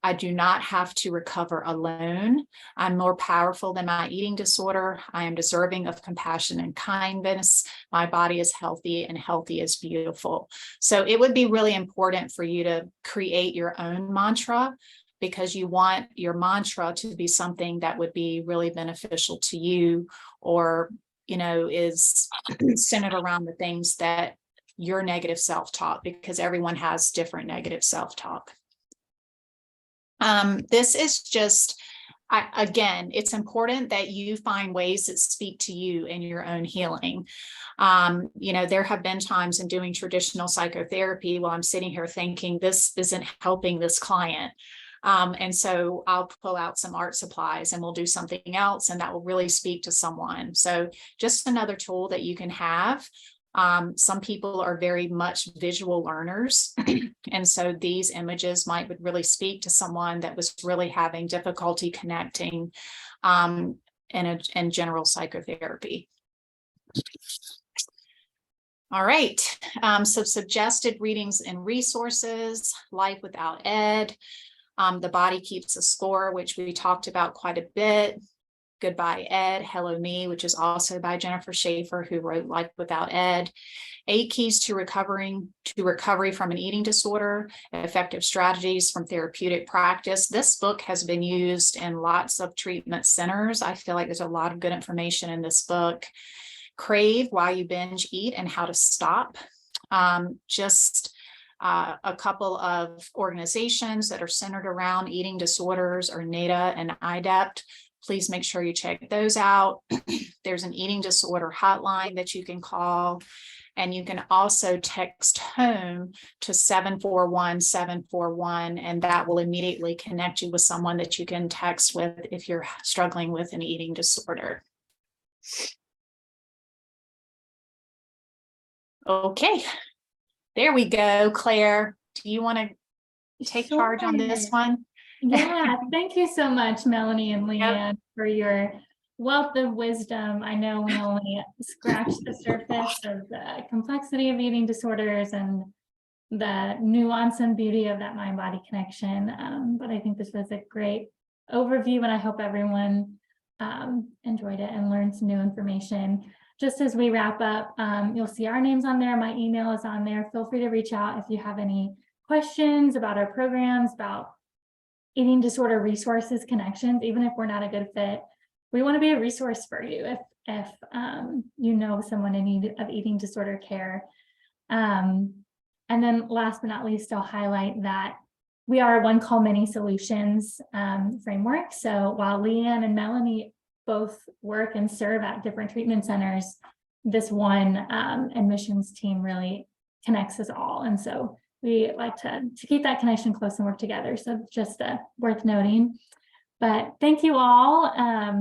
Speaker 2: I do not have to recover alone. I'm more powerful than my eating disorder. I am deserving of compassion and kindness. My body is healthy, and healthy is beautiful. So it would be really important for you to create your own mantra, because you want your mantra to be something that would be really beneficial to you, or is centered around the things that your negative self-talk, because everyone has different negative self-talk. This is just, again, it's important that you find ways that speak to you in your own healing. There have been times in doing traditional psychotherapy while I'm sitting here thinking, this isn't helping this client. And so I'll pull out some art supplies and we'll do something else, and that will really speak to someone. So just another tool that you can have. Some people are very much visual learners. And so these images would really speak to someone that was really having difficulty connecting in general psychotherapy. All right. So suggested readings and resources, Life Without Ed. The Body Keeps a Score, which we talked about quite a bit. Goodbye Ed, Hello Me, which is also by Jennifer Schaefer, who wrote Life Without Ed. 8 Keys to Recovery from an Eating Disorder, Effective Strategies from Therapeutic Practice. This book has been used in lots of treatment centers. I feel like there's a lot of good information in this book. Crave, Why You Binge Eat and How to Stop. A couple of organizations that are centered around eating disorders are NADA and IDEPT. Please make sure you check those out. There's an eating disorder hotline that you can call, and you can also text home to 741-741, and that will immediately connect you with someone that you can text with if you're struggling with an eating disorder. Okay, there we go. Claire, do you want to take charge on this one?
Speaker 1: Yeah, thank you so much, Melanie and Leanne, for your wealth of wisdom. I know we only scratched the surface of the complexity of eating disorders and the nuance and beauty of that mind-body connection. But I think this was a great overview, and I hope everyone enjoyed it and learned some new information. Just as we wrap up, you'll see our names on there. My email is on there. Feel free to reach out if you have any questions about our programs, about eating disorder resources, connections. Even if we're not a good fit, we want to be a resource for you if you know someone in need of eating disorder care. And then last but not least, I'll highlight that we are a One Call Many Solutions framework. So while Leanne and Melanie both work and serve at different treatment centers, this one admissions team really connects us all. And so we like to keep that connection close and work together. So just worth noting. But thank you all. I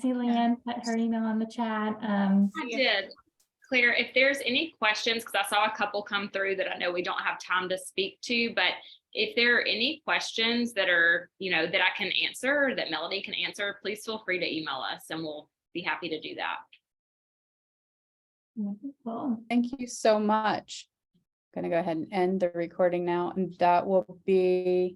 Speaker 1: see Leanne put her email on the chat.
Speaker 3: I did. Claire, if there's any questions, because I saw a couple come through that I know we don't have time to speak to, but if there are any questions that are, that I can answer, that Melanie can answer, please feel free to email us and we'll be happy to do that.
Speaker 1: Wonderful.
Speaker 4: Thank you so much. I'm going to go ahead and end the recording now, and that will be